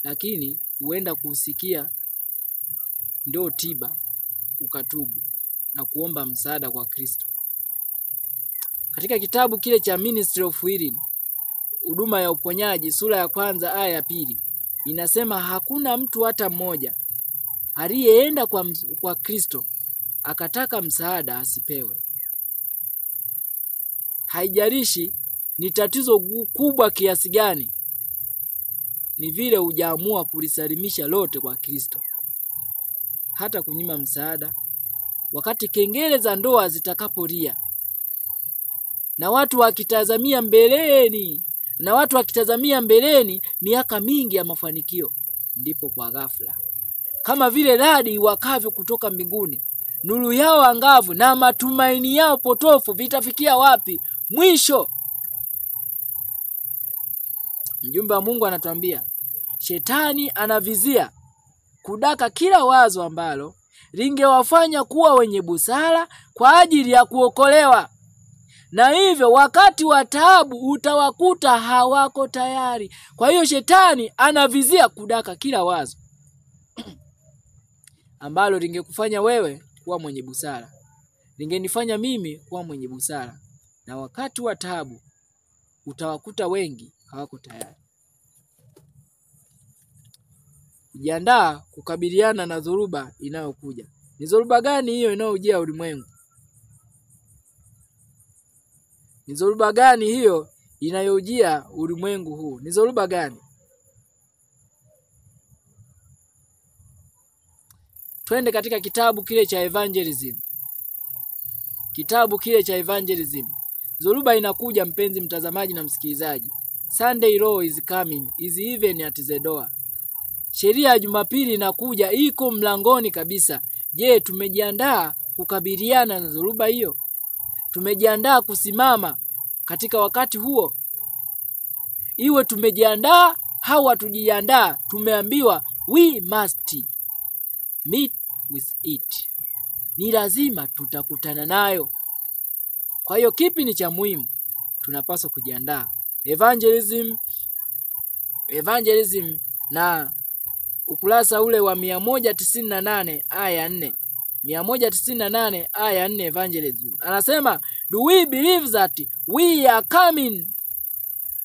lakini huenda kuusikia ndio tiba, ukatubu na kuomba msaada kwa Kristo. Katika kitabu kile cha Ministry of Healing, huduma ya uponyaji, sura ya 1 aya ya 2, inasema hakuna mtu hata mmoja aliyeenda kwa Kristo akataka msaada asipewe. Haijalishi ni tatizo kubwa kiasi gani, ni vile hujaamua kulisalimisha lote kwa Kristo. Hata kunyima msaada wakati kengele za ndoa zitakapolia, na watu wakitazamia mbeleni miaka mingi ya mafanikio, ndipo kwa ghafla, kama vile radi wakavyo kutoka mbinguni, nuru yao angavu na matumaini yao potofu vitafikia wapi? Mwisho. Mjumbe wa Mungu anatuambia Shetani anavizia kudaka kila wazo ambalo lingewafanya kuwa wenye busara kwa ajili ya kuokolewa. Na hivyo wakati wa taabu utawakuta hawako tayari. Kwa hiyo Shetani anavizia kudaka kila wazo ambalo lingekufanya wewe kuwa mwenye busara, lingenifanya mimi kuwa mwenye busara, na wakati wa taabu utawakuta wengi hawako tayari. Jiandaa kukabiliana na dhoruba inayokuja. Ni dhoruba gani hiyo inayojia ulimwengu? Ni dhoruba gani hiyo inayojia ulimwengu huu? Ni dhoruba gani? Twende katika kitabu kile cha Evangelism. Kitabu kile cha Evangelism. Dhoruba inakuja, mpenzi mtazamaji na msikilizaji. Sunday law is coming, is even at the door. Sheria ya Jumapili inakuja, iko mlangoni kabisa. Je, tumejiandaa kukabiliana na dhoruba hiyo? Tumejiandaa kusimama katika wakati huo? Iwe tumejiandaa au hatujiandaa, tumeambiwa we must meet with it. Ni lazima tutakutana nayo. Kwa hiyo kipi ni cha muhimu? Tunapaswa kujiandaa. Evangelism na ukurasa ule wa 198 aya 4. 198 aya 4 Evangelism. Anasema, do we believe that we are coming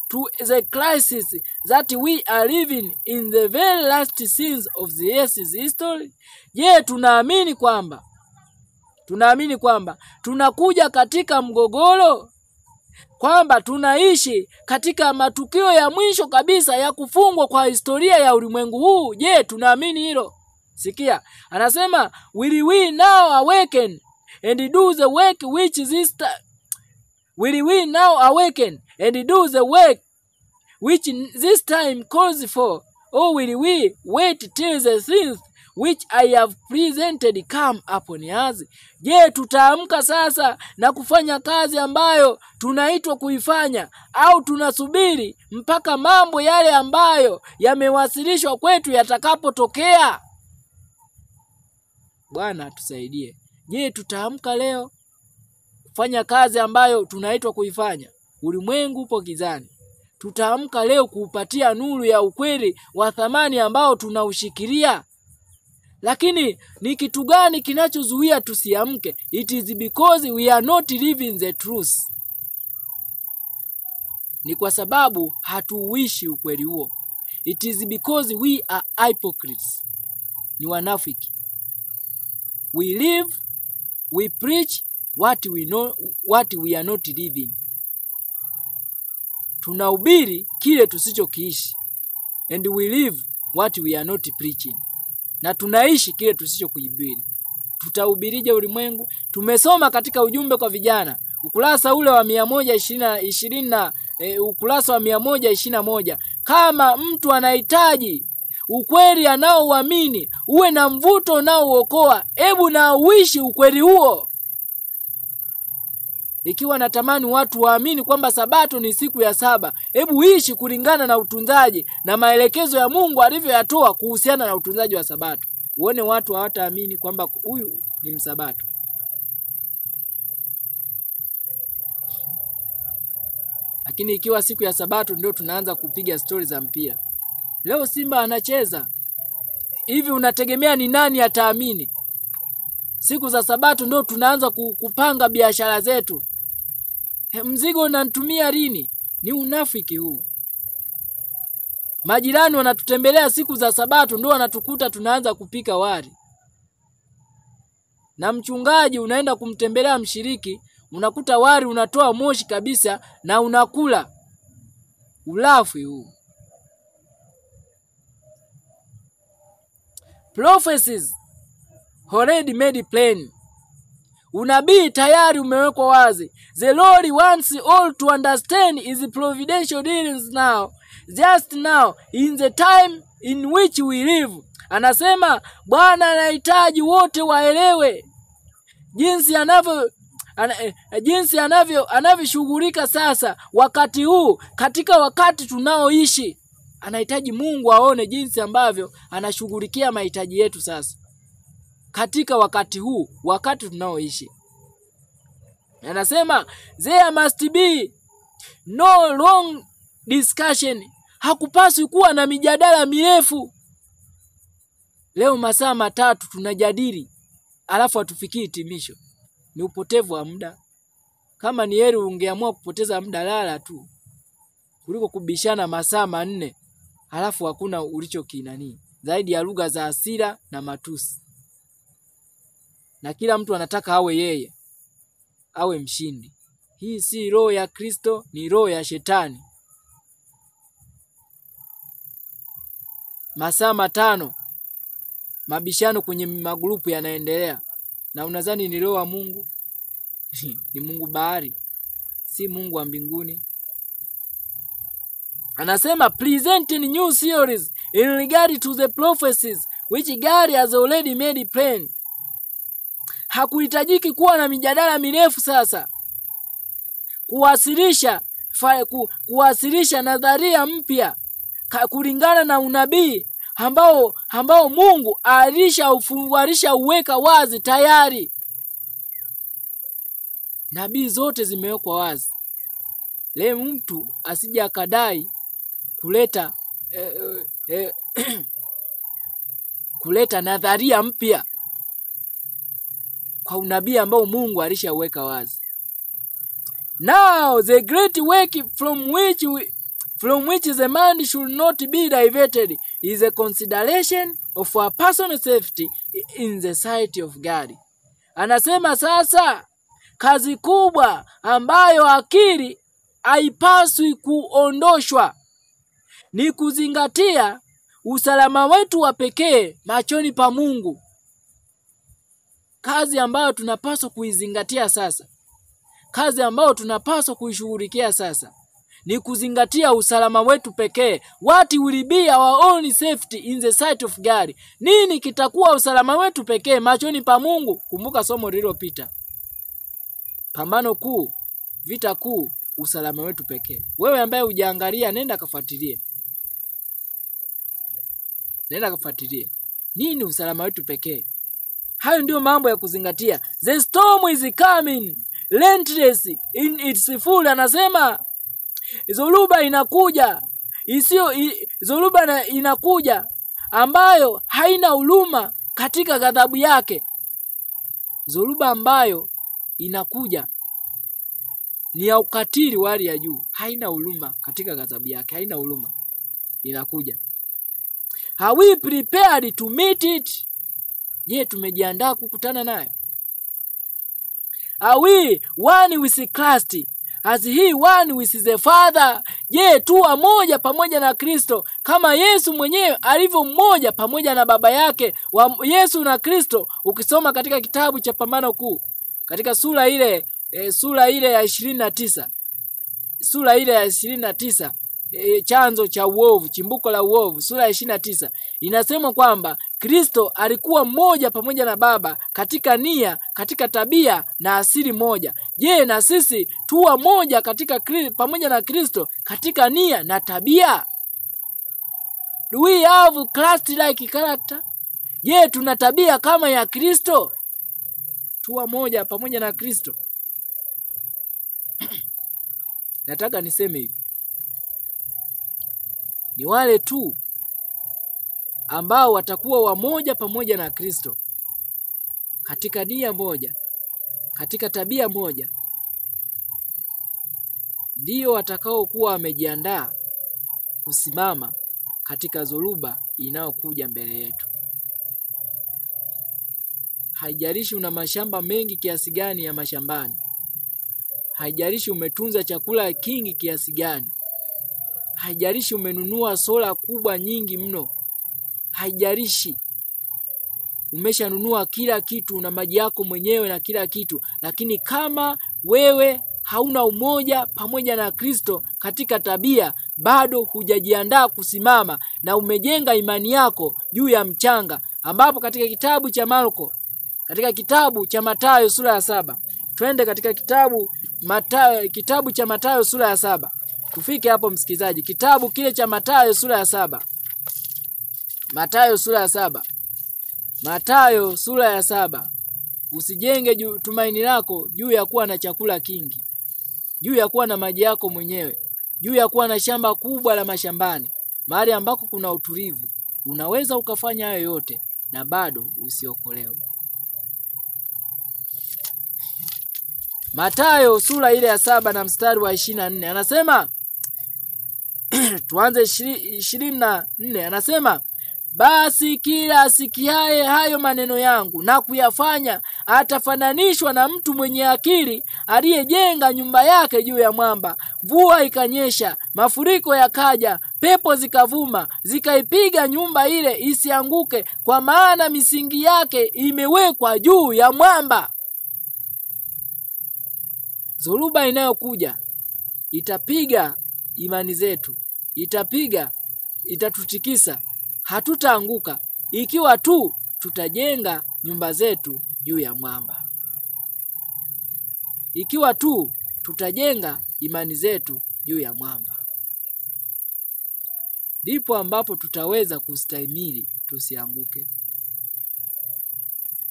to the crisis that we are living in the very last scenes of the earth's history? Je, tunaamini kwamba tunakuja katika mgogoro, kwamba tunaishi katika matukio ya mwisho kabisa ya kufungwa kwa historia ya ulimwengu huu? Je, tunaamini hilo? Sikia, anasema, will we now awaken and do the work which this time calls for, or will we wait till the things which I have presented come upon us? Je, tutaamka sasa na kufanya kazi ambayo tunaitwa kuifanya, au tunasubiri mpaka mambo yale ambayo yamewasilishwa kwetu yatakapotokea? Bwana tusaidie. Je, tutaamka leo kufanya kazi ambayo tunaitwa kuifanya? Ulimwengu upo gizani. Tutaamka leo kuupatia nuru ya ukweli wa thamani ambao tunaushikilia? Lakini ni kitu gani kinachozuia tusiamke? It is because we are not living the truth. Ni kwa sababu hatuuishi ukweli huo. It is because we are hypocrites. Ni wanafiki. We live We preach what we know, what we are not living. Tunahubiri kile tusichokiishi. And we live what we are not preaching. Na tunaishi kile tusichokuhubiri. Tutahubirije ulimwengu? Tumesoma katika ujumbe kwa vijana, ukurasa ule wa 120 na ukurasa wa 121, kama mtu anahitaji ukweli anaoamini uwe na mvuto unaookoa, hebu na uishi ukweli huo. Ikiwa natamani watu waamini kwamba Sabato ni siku ya 7, hebu ishi kulingana na utunzaji na maelekezo ya Mungu alivyoyatoa kuhusiana na utunzaji wa Sabato. Uone watu hawataamini kwamba huyu ni msabato. Lakini ikiwa siku ya Sabato ndio tunaanza kupiga stori za mpira. Leo Simba anacheza. Hivi unategemea ni nani ataamini? Siku za Sabato ndio tunaanza kupanga biashara zetu. Mzigo unanitumia lini? Ni unafiki huu. Majirani wanatutembelea siku za Sabato ndio wanatukuta tunaanza kupika wali. Na mchungaji unaenda kumtembelea mshiriki, unakuta wali unatoa moshi kabisa na unakula. Ulafi huu. Prophecies already made plain. Unabii tayari umewekwa wazi. The Lord wants all to understand his providential dealings now, just now, in the time in which we live. Anasema Bwana anahitaji wote waelewe jinsi anavyoshughulika sasa wakati huu, katika wakati tunaoishi. Anahitaji Mungu aone jinsi ambavyo anashughulikia mahitaji yetu sasa katika wakati huu, wakati tunaoishi. Anasema there must be no long discussion. Hakupaswi kuwa na mijadala mirefu. Leo masaa 3 tunajadili alafu hatufikii hitimisho. Ni upotevu wa muda. Kama ni heri ungeamua kupoteza muda, lala tu, kuliko kubishana masaa 4 alafu hakuna ulichokinani zaidi ya lugha za hasira na matusi. Na kila mtu anataka awe mshindi. Hii si roho ya Kristo, ni roho ya shetani. Masaa 5 mabishano kwenye magrupu yanaendelea. Na unadhani ni roho wa Mungu? Ni Mungu bahari, si Mungu wa mbinguni. Anasema present new series in regard to the prophecies which God has already made plain. Hakuhitajiki kuwa na mijadala mirefu sasa. Kuwasilisha nadharia mpya kulingana na unabii ambao Mungu alisha uweka wazi tayari. Nabii zote zimewekwa wazi. Leo mtu asije akadai kuleta nadharia mpya kwa unabii ambao Mungu alishaweka wazi. Now the great work from which the man should not be diverted is a consideration of our personal safety in the sight of God. Anasema sasa kazi kubwa ambayo akili haipaswi kuondoshwa ni kuzingatia usalama wetu wa pekee machoni pa Mungu. Kazi ambayo tunapaswa kuizingatia sasa, kazi ambayo tunapaswa kuishughulikia sasa, ni kuzingatia usalama wetu pekee. What will be our only safety in the sight of God? Nini kitakuwa usalama wetu pekee machoni pa Mungu? Kumbuka somo lililopita. Pambano kuu, vita kuu, usalama wetu pekee. Wewe ambaye hujaangalia, nenda kafuatilie. Nini usalama wetu pekee? Hayo ndio mambo ya kuzingatia. The storm is coming, relentless in its full. Anasema zoruba inakuja, zoruba inakuja ambayo haina huruma katika ghadhabu yake. Zoruba ambayo inakuja ni ya ukatili wa hali ya juu, haina huruma katika ghadhabu yake, haina huruma. Inakuja. Are we prepared to meet it? Je, tumejiandaa kukutana nayo? Are we one with Christ? As he one with the Father? Je, tu moja pamoja na Kristo kama Yesu mwenyewe alivyo mmoja pamoja na Baba yake? Yesu na Kristo, ukisoma katika kitabu cha Pambano Kuu, katika sura ile ya 29, sura ile ya 29, chanzo cha uovu, chimbuko la uovu, sura ya 29, inasema kwamba Kristo alikuwa mmoja pamoja na Baba katika nia, katika tabia na asili moja. Je, na sisi tuwa moja pamoja na Kristo katika nia na tabia? Do we have Christ like character? Je, tuna tabia kama ya Kristo? Tuwa moja pamoja na Kristo. Nataka niseme hivi, ni wale tu ambao watakuwa wamoja pamoja na Kristo katika nia moja, katika tabia moja, ndio watakao kuwa wamejiandaa kusimama katika dhoruba inayokuja mbele yetu. Haijalishi una mashamba mengi kiasi gani ya mashambani, haijalishi umetunza chakula kingi kiasi gani, haijalishi umenunua sola kubwa nyingi mno, haijalishi umeshanunua kila kitu na maji yako mwenyewe na kila kitu, lakini kama wewe hauna umoja pamoja na Kristo katika tabia, bado hujajiandaa kusimama na umejenga imani yako juu ya mchanga, ambapo katika kitabu cha Marko, katika kitabu cha Mathayo sura ya 7, twende katika kitabu cha Mathayo sura ya 7. Tufike hapo msikizaji, kitabu kile cha Mathayo sura ya 7. Mathayo sura ya 7. Mathayo sura ya 7. Usijenge tumaini lako juu ya kuwa na chakula kingi, juu ya kuwa na maji yako mwenyewe, juu ya kuwa na shamba kubwa la mashambani, mahali ambako kuna utulivu. Unaweza ukafanya hayo yote na bado usiokolewe. Mathayo sura ile ya 7 na mstari wa 24 anasema tuanze 24, anasema basi kila asikiaye hayo maneno yangu na kuyafanya atafananishwa na mtu mwenye akili aliyejenga nyumba yake juu ya mwamba. Mvua ikanyesha, mafuriko yakaja, pepo zikavuma, zikaipiga nyumba ile isianguke, kwa maana misingi yake imewekwa juu ya mwamba. Dhoruba inayokuja itapiga imani zetu, itatutikisa. Hatutaanguka ikiwa tu tutajenga nyumba zetu juu ya mwamba, ikiwa tu tutajenga imani zetu juu ya mwamba, ndipo ambapo tutaweza kustahimili tusianguke.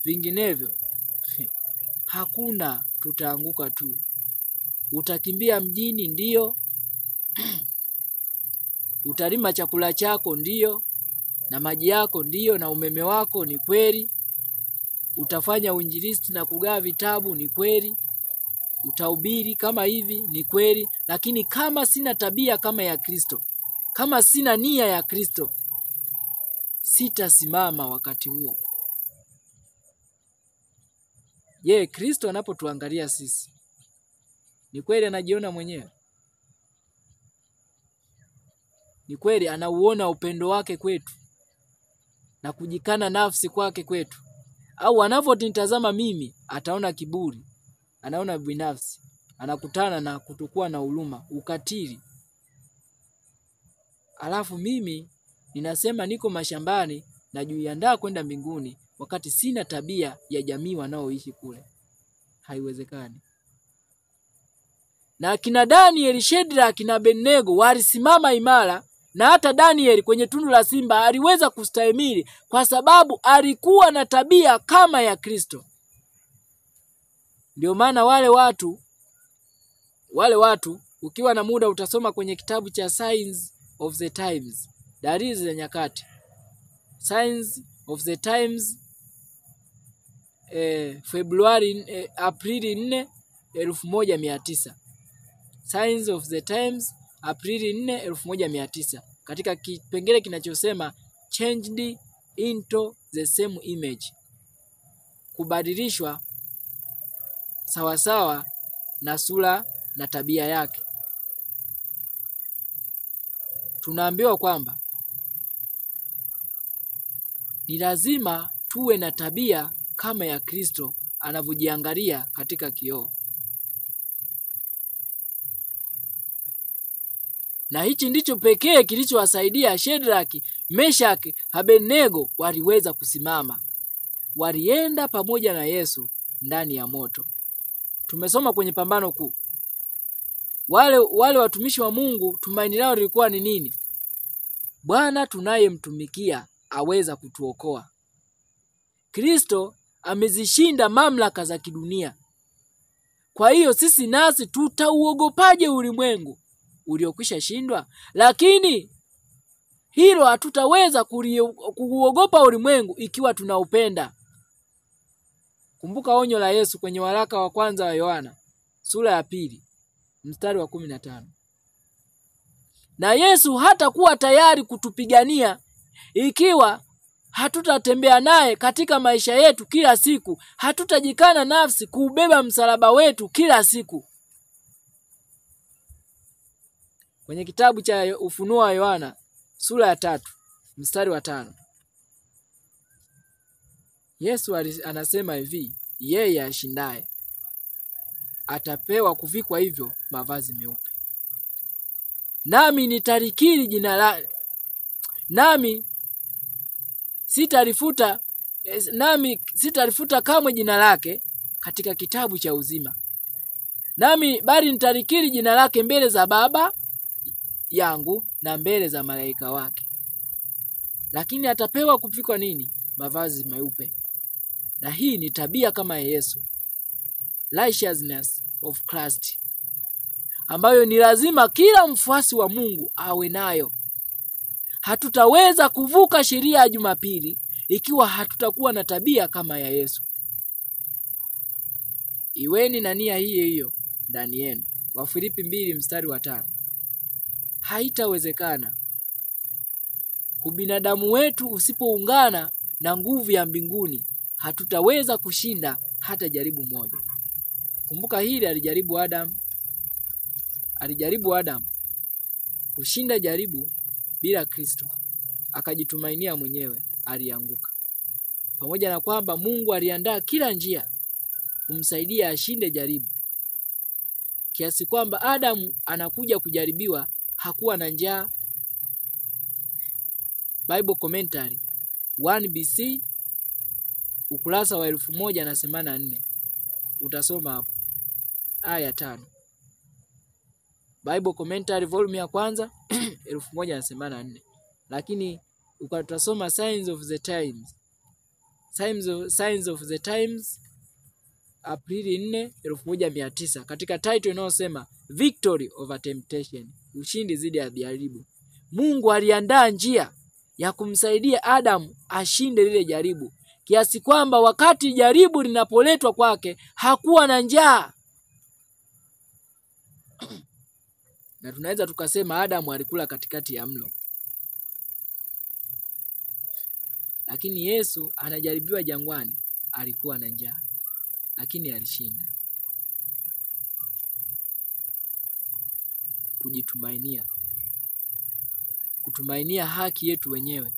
Vinginevyo hakuna, tutaanguka tu. Utakimbia mjini, ndio. Utalima chakula chako, ndio, na maji yako, ndio, na umeme wako, ni kweli. Utafanya uinjilisti na kugawa vitabu, ni kweli. Utahubiri kama hivi, ni kweli. Lakini kama sina tabia kama ya Kristo, kama sina nia ya Kristo, sitasimama wakati huo. Je, Kristo anapotuangalia sisi, ni kweli anajiona mwenyewe? Ni kweli anauona upendo wake kwetu na kujikana nafsi kwake kwetu? Au anavyonitazama mimi ataona kiburi, anaona binafsi, anakutana na kutokuwa na huruma, ukatili? Alafu mimi ninasema niko mashambani na juiandaa kwenda mbinguni, wakati sina tabia ya jamii wanaoishi kule. Haiwezekani. Na kina Daniel, Shadraka na Abednego walisimama imara, na hata Daniel kwenye tundu la simba aliweza kustahimili kwa sababu alikuwa na tabia kama ya Kristo. Ndio maana wale watu ukiwa na muda utasoma kwenye kitabu cha Signs of the Times, dalili za nyakati, Signs of the Times, Aprili 4, 1900. Signs of the Times, Aprili 4, 1900, katika kipengele kinachosema changed into the same image, kubadilishwa sawasawa na sura na tabia yake. Tunaambiwa kwamba ni lazima tuwe na tabia kama ya Kristo anavyojiangalia katika kioo. Na hichi ndicho pekee kilichowasaidia Shadraka, Meshaki, Abednego waliweza kusimama. Walienda pamoja na Yesu ndani ya moto. Tumesoma kwenye Pambano Kuu. Wale watumishi wa Mungu tumaini lao lilikuwa ni nini? Bwana tunayemtumikia aweza kutuokoa. Kristo amezishinda mamlaka za kidunia. Kwa hiyo sisi nasi tutauogopaje ulimwengu uliokwisha shindwa? Lakini hilo hatutaweza kuuogopa ulimwengu ikiwa tunaupenda. Kumbuka onyo la Yesu kwenye waraka wa kwanza wa Yohana sura ya 2 mstari wa 15. Na Yesu hatakuwa tayari kutupigania ikiwa hatutatembea naye katika maisha yetu kila siku, hatutajikana nafsi kuubeba msalaba wetu kila siku. Kwenye kitabu cha Ufunuo wa Yohana sura ya 3 mstari wa 5. Yesu anasema hivi, yeye ashindaye atapewa kuvikwa hivyo mavazi meupe. Nami nitalikiri jina lake, nami sitalifuta kamwe jina lake katika kitabu cha uzima. Bali nitalikiri jina lake mbele za Baba yangu na mbele za malaika wake. Lakini atapewa kuvikwa nini? Mavazi meupe. Na hii ni tabia kama ya Yesu, righteousness of Christ, ambayo ni lazima kila mfuasi wa Mungu awe nayo. Hatutaweza kuvuka sheria ya Jumapili ikiwa hatutakuwa na tabia kama ya Yesu. Iweni na nia hiyo ndani yenu. Wafilipi 2 mstari wa 5. Haitawezekana ubinadamu wetu usipoungana na nguvu ya mbinguni, hatutaweza kushinda hata jaribu moja. Kumbuka hili alijaribu Adam kushinda jaribu bila Kristo, akajitumainia mwenyewe, alianguka. Pamoja na kwamba Mungu aliandaa kila njia kumsaidia ashinde jaribu, kiasi kwamba Adamu anakuja kujaribiwa hakuwa na njaa. Bible Commentary 1 BC ukurasa wa 1084 utasoma hapo aya 5. Bible Commentary volume ya kwanza 1084. Lakini ukatasoma Signs of the Times Aprili 4, 1900 katika title inayosema Victory over Temptation, ushindi dhidi ya jaribu. Mungu aliandaa njia ya kumsaidia Adamu ashinde lile jaribu, kiasi kwamba wakati jaribu linapoletwa kwake hakuwa na njaa. Na tunaweza tukasema Adamu alikula katikati ya mlo. Lakini Yesu anajaribiwa jangwani, alikuwa na njaa, lakini alishinda. Kutumainia haki yetu wenyewe.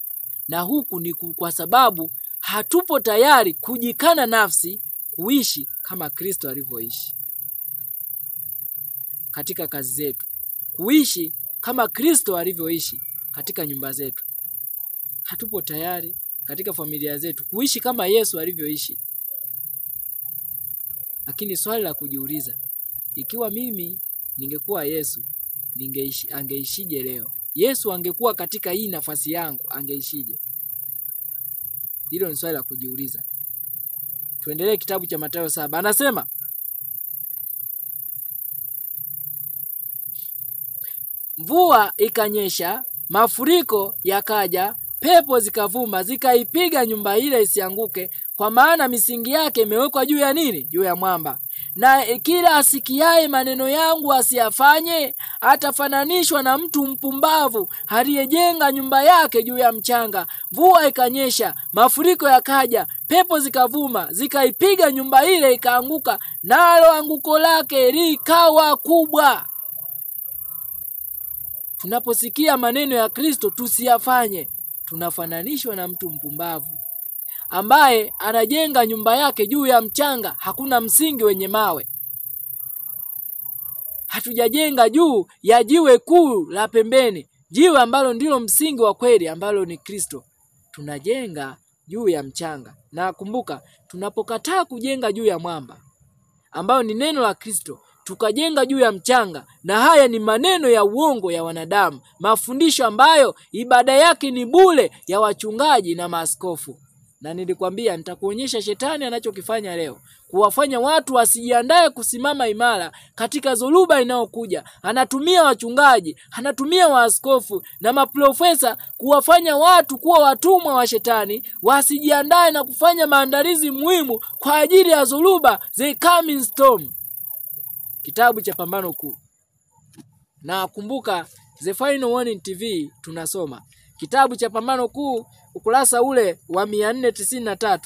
Na huku ni kwa sababu hatupo tayari kujikana nafsi kuishi kama Kristo alivyoishi katika kazi zetu, kuishi kama Kristo alivyoishi katika nyumba zetu. Hatupo tayari katika familia zetu kuishi kama Yesu alivyoishi. Lakini swali la kujiuliza, ikiwa mimi ningekuwa Yesu, angeishije leo? Yesu angekuwa katika hii nafasi yangu, angeishije? Hilo ni swali la kujiuliza. Tuendelee kitabu cha Mathayo 7. Anasema, mvua ikanyesha, mafuriko yakaja, pepo zikavuma, zikaipiga nyumba ile isianguke, kwa maana misingi yake imewekwa juu ya nini? Juu ya mwamba. Na kila asikiaye maneno yangu asiyafanye atafananishwa na mtu mpumbavu aliyejenga nyumba yake juu ya mchanga. Mvua ikanyesha, mafuriko yakaja, pepo zikavuma, zikaipiga nyumba ile, ikaanguka, nalo anguko lake likawa kubwa. Tunaposikia maneno ya Kristo tusiyafanye, tunafananishwa na mtu mpumbavu ambaye anajenga nyumba yake juu ya mchanga, hakuna msingi wenye mawe. Hatujajenga juu ya jiwe kuu la pembeni, jiwe ambalo ndilo msingi wa kweli ambalo ni Kristo. Tunajenga juu ya mchanga. Na kumbuka, tunapokataa kujenga juu ya mwamba ambao ni neno la Kristo, tukajenga juu ya mchanga, na haya ni maneno ya uongo ya wanadamu, mafundisho ambayo ibada yake ni bure ya wachungaji na maaskofu. Na nilikwambia nitakuonyesha shetani anachokifanya leo, kuwafanya watu wasijiandae kusimama imara katika dhoruba inayokuja. Anatumia wachungaji, anatumia waaskofu na maprofesa kuwafanya watu kuwa watumwa wa shetani, wasijiandae na kufanya maandalizi muhimu kwa ajili ya dhoruba, the coming storm. Kitabu cha Pambano Kuu. Na kumbuka, The Final Warning TV tunasoma kitabu cha Pambano Kuu, ukurasa ule wa 493.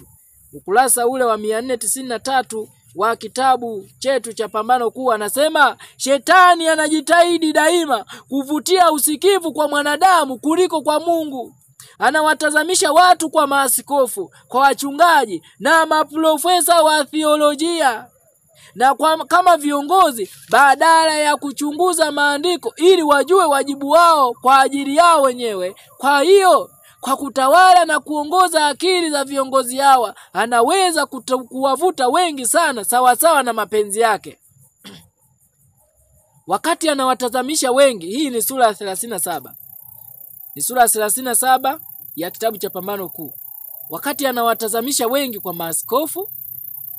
Ukurasa ule wa 493 wa kitabu chetu cha Pambano Kuu anasema, shetani anajitahidi daima kuvutia usikivu kwa mwanadamu kuliko kwa Mungu. Anawatazamisha watu kwa maaskofu, kwa wachungaji na maprofesa wa theolojia na kama viongozi, badala ya kuchunguza maandiko ili wajue wajibu wao kwa ajili yao wenyewe. Kwa hiyo, kwa kutawala na kuongoza akili za viongozi hawa, anaweza kuwavuta wengi sana sawasawa na mapenzi yake. Wakati anawatazamisha wengi, hii ni sura ya 37. Ni sura ya 37 ya kitabu cha Pambano Kuu. Wakati anawatazamisha wengi kwa maaskofu,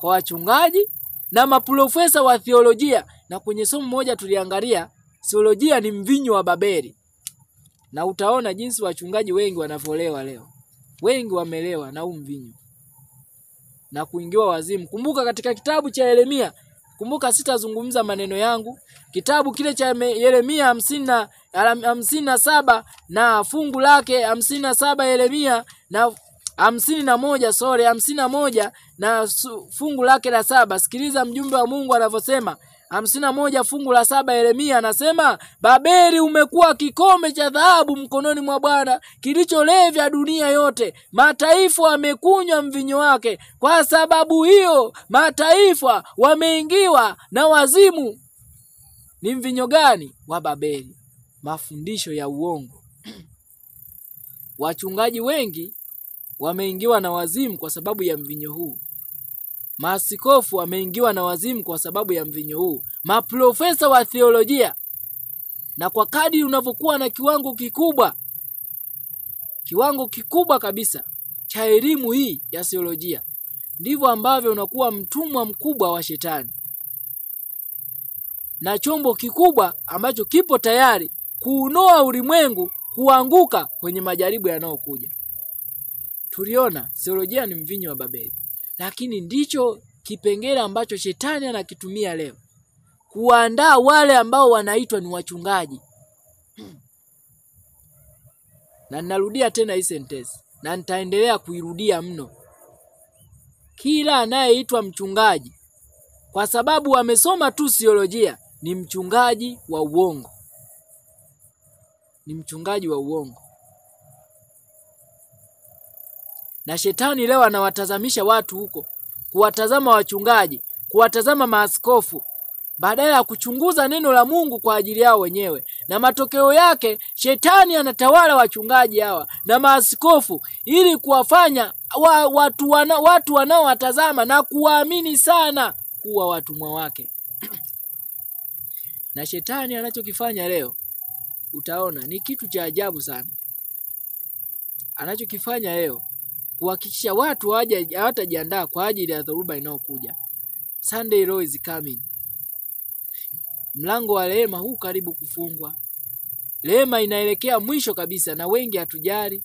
kwa wachungaji na maprofesa wa theolojia. Na kwenye somo moja tuliangalia theolojia ni mvinyo wa Babeli. Na utaona jinsi wachungaji wengi wanavolewa leo. Wengi wamelewa na huu mvinyo na kuingiwa wazimu. Kumbuka katika kitabu cha Yeremia, kumbuka sitazungumza maneno yangu, kitabu kile cha Yeremia 57 na fungu lake 57, Yeremia na 51 na fungu lake la 7. Sikiliza mjumbe wa Mungu anavyosema. 51 fungu la 7, Yeremia anasema, Babeli umekuwa kikombe cha dhahabu mkononi mwa Bwana, kilicholevya dunia yote. Mataifa wamekunywa mvinyo wake. Kwa sababu hiyo mataifa wameingiwa na wazimu. Ni mvinyo gani? Wa Babeli. Mafundisho ya uongo. Wachungaji wengi wameingiwa na wazimu kwa sababu ya mvinyo huu. Maaskofu wameingiwa na wazimu kwa sababu ya mvinyo huu. Maprofesa wa theolojia. Na kwa kadri unavyokuwa na kiwango kikubwa kabisa cha elimu hii ya theolojia, ndivyo ambavyo unakuwa mtumwa mkubwa wa shetani, na chombo kikubwa ambacho kipo tayari kuunoa ulimwengu kuanguka kwenye majaribu yanayokuja. Tuliona theolojia ni mvinyo wa Babeli, lakini ndicho kipengele ambacho shetani anakitumia leo kuandaa wale ambao wanaitwa ni wachungaji. Na ninarudia tena hii sentence, na nitaendelea kuirudia mno. Kila anayeitwa mchungaji kwa sababu amesoma tu theolojia ni mchungaji wa uongo. Ni mchungaji wa uongo. Na shetani leo anawatazamisha watu huko, kuwatazama wachungaji, kuwatazama maaskofu, badala ya kuchunguza neno la Mungu kwa ajili yao wenyewe. Na matokeo yake shetani anatawala wachungaji hawa na maaskofu ili kuwafanya watu wanaowatazama na kuwaamini sana kuwa watumwa wake. Na shetani anachokifanya leo, utaona ni kitu cha ajabu sana. Anachokifanya leo kuhakikisha watu hawatajiandaa kwa ajili ya dhoruba inayokuja. Sunday law is coming. Mlango wa rehema huu karibu kufungwa. Rehema inaelekea mwisho kabisa na wengi hatujali.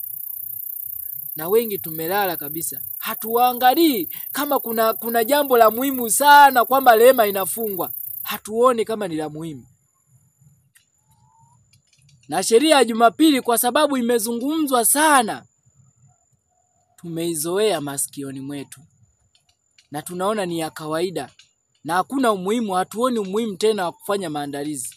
na wengi tumelala kabisa. Hatuangalii kama kuna jambo la muhimu sana kwamba rehema inafungwa. Hatuoni kama ni la muhimu. Na sheria ya Jumapili kwa sababu imezungumzwa sana, tumeizoea masikioni mwetu. Na tunaona ni ya kawaida. Na hakuna umuhimu, hatuoni umuhimu tena wa kufanya maandalizi.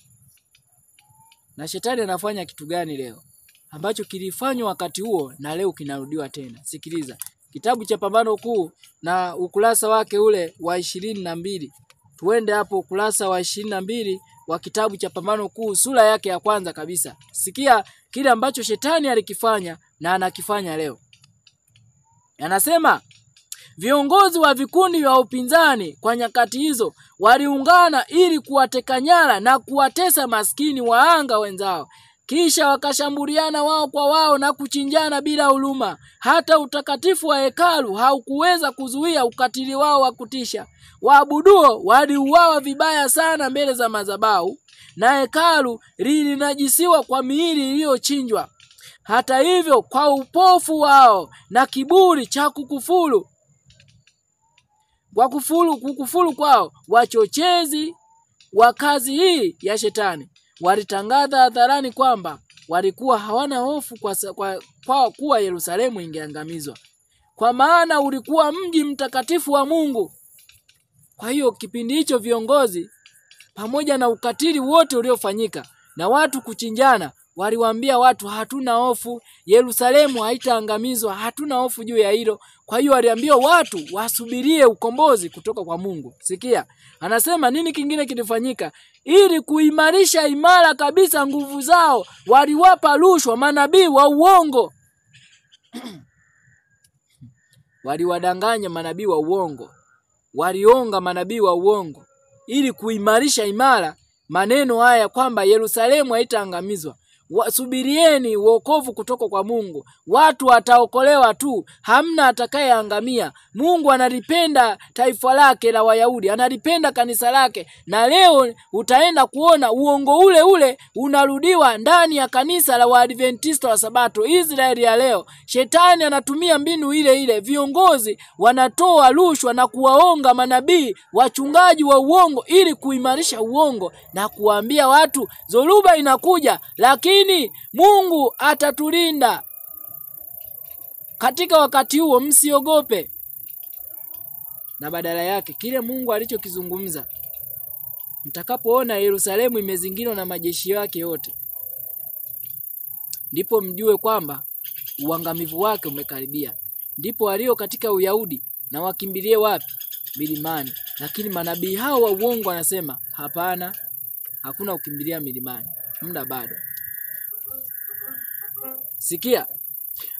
Na shetani anafanya kitu gani leo? Ambacho kilifanywa wakati huo na leo kinarudiwa tena. Sikiliza. Kitabu cha Pambano Kuu na ukurasa wake ule wa 22. Tuende hapo ukurasa wa 22 wa kitabu cha Pambano Kuu, sura yake ya kwanza kabisa. Sikia kile ambacho shetani alikifanya na anakifanya leo. Anasema viongozi wa vikundi vya upinzani kwa nyakati hizo waliungana ili kuwateka nyara na kuwatesa maskini waanga wenzao. Kisha wakashambuliana wao kwa wao na kuchinjana bila huruma. Hata utakatifu wa hekalu haukuweza kuzuia ukatili wao wa kutisha. Waabuduo waliuawa vibaya sana mbele za madhabahu, na hekalu lilinajisiwa kwa miili iliyochinjwa. Hata hivyo, kwa upofu wao na kiburi cha kukufuru kwao, wachochezi wa kazi hii ya shetani walitangaza hadharani kwamba walikuwa hawana hofu kwa kuwa Yerusalemu ingeangamizwa, kwa maana ulikuwa mji mtakatifu wa Mungu. Kwa hiyo kipindi hicho viongozi, pamoja na ukatili wote uliofanyika na watu kuchinjana, waliwaambia watu hatuna hofu, Yerusalemu haitaangamizwa, hatuna hofu juu ya hilo. Kwa hiyo waliambia watu wasubirie ukombozi kutoka kwa Mungu. Sikia, anasema nini kingine kilifanyika? Ili kuimarisha imara kabisa nguvu zao, waliwapa rushwa manabii wa uongo. Waliwadanganya manabii wa uongo. Walionga manabii wa uongo ili kuimarisha imara maneno haya kwamba Yerusalemu haitaangamizwa. Subirieni wokovu kutoka kwa Mungu. Watu wataokolewa tu, hamna atakayeangamia. Mungu analipenda taifa lake la Wayahudi, analipenda kanisa lake. Na leo utaenda kuona uongo ule ule unarudiwa ndani ya kanisa la Waadventista wa Sabato, Israeli ya leo. Shetani anatumia mbinu ile ile. Viongozi wanatoa rushwa na kuwaonga manabii, wachungaji wa uongo ili kuimarisha uongo na kuambia watu dhoruba inakuja, lakini Mungu atatulinda. Katika wakati huo msiogope. Na badala yake kile Mungu alichokizungumza, mtakapoona Yerusalemu imezingirwa na majeshi yake yote, ndipo mjue kwamba uangamivu wake umekaribia. Ndipo walio katika Uyahudi na wakimbilie wapi? Milimani. Lakini manabii hao wa uongo wanasema hapana, hakuna ukimbilia milimani, muda bado. Sikia,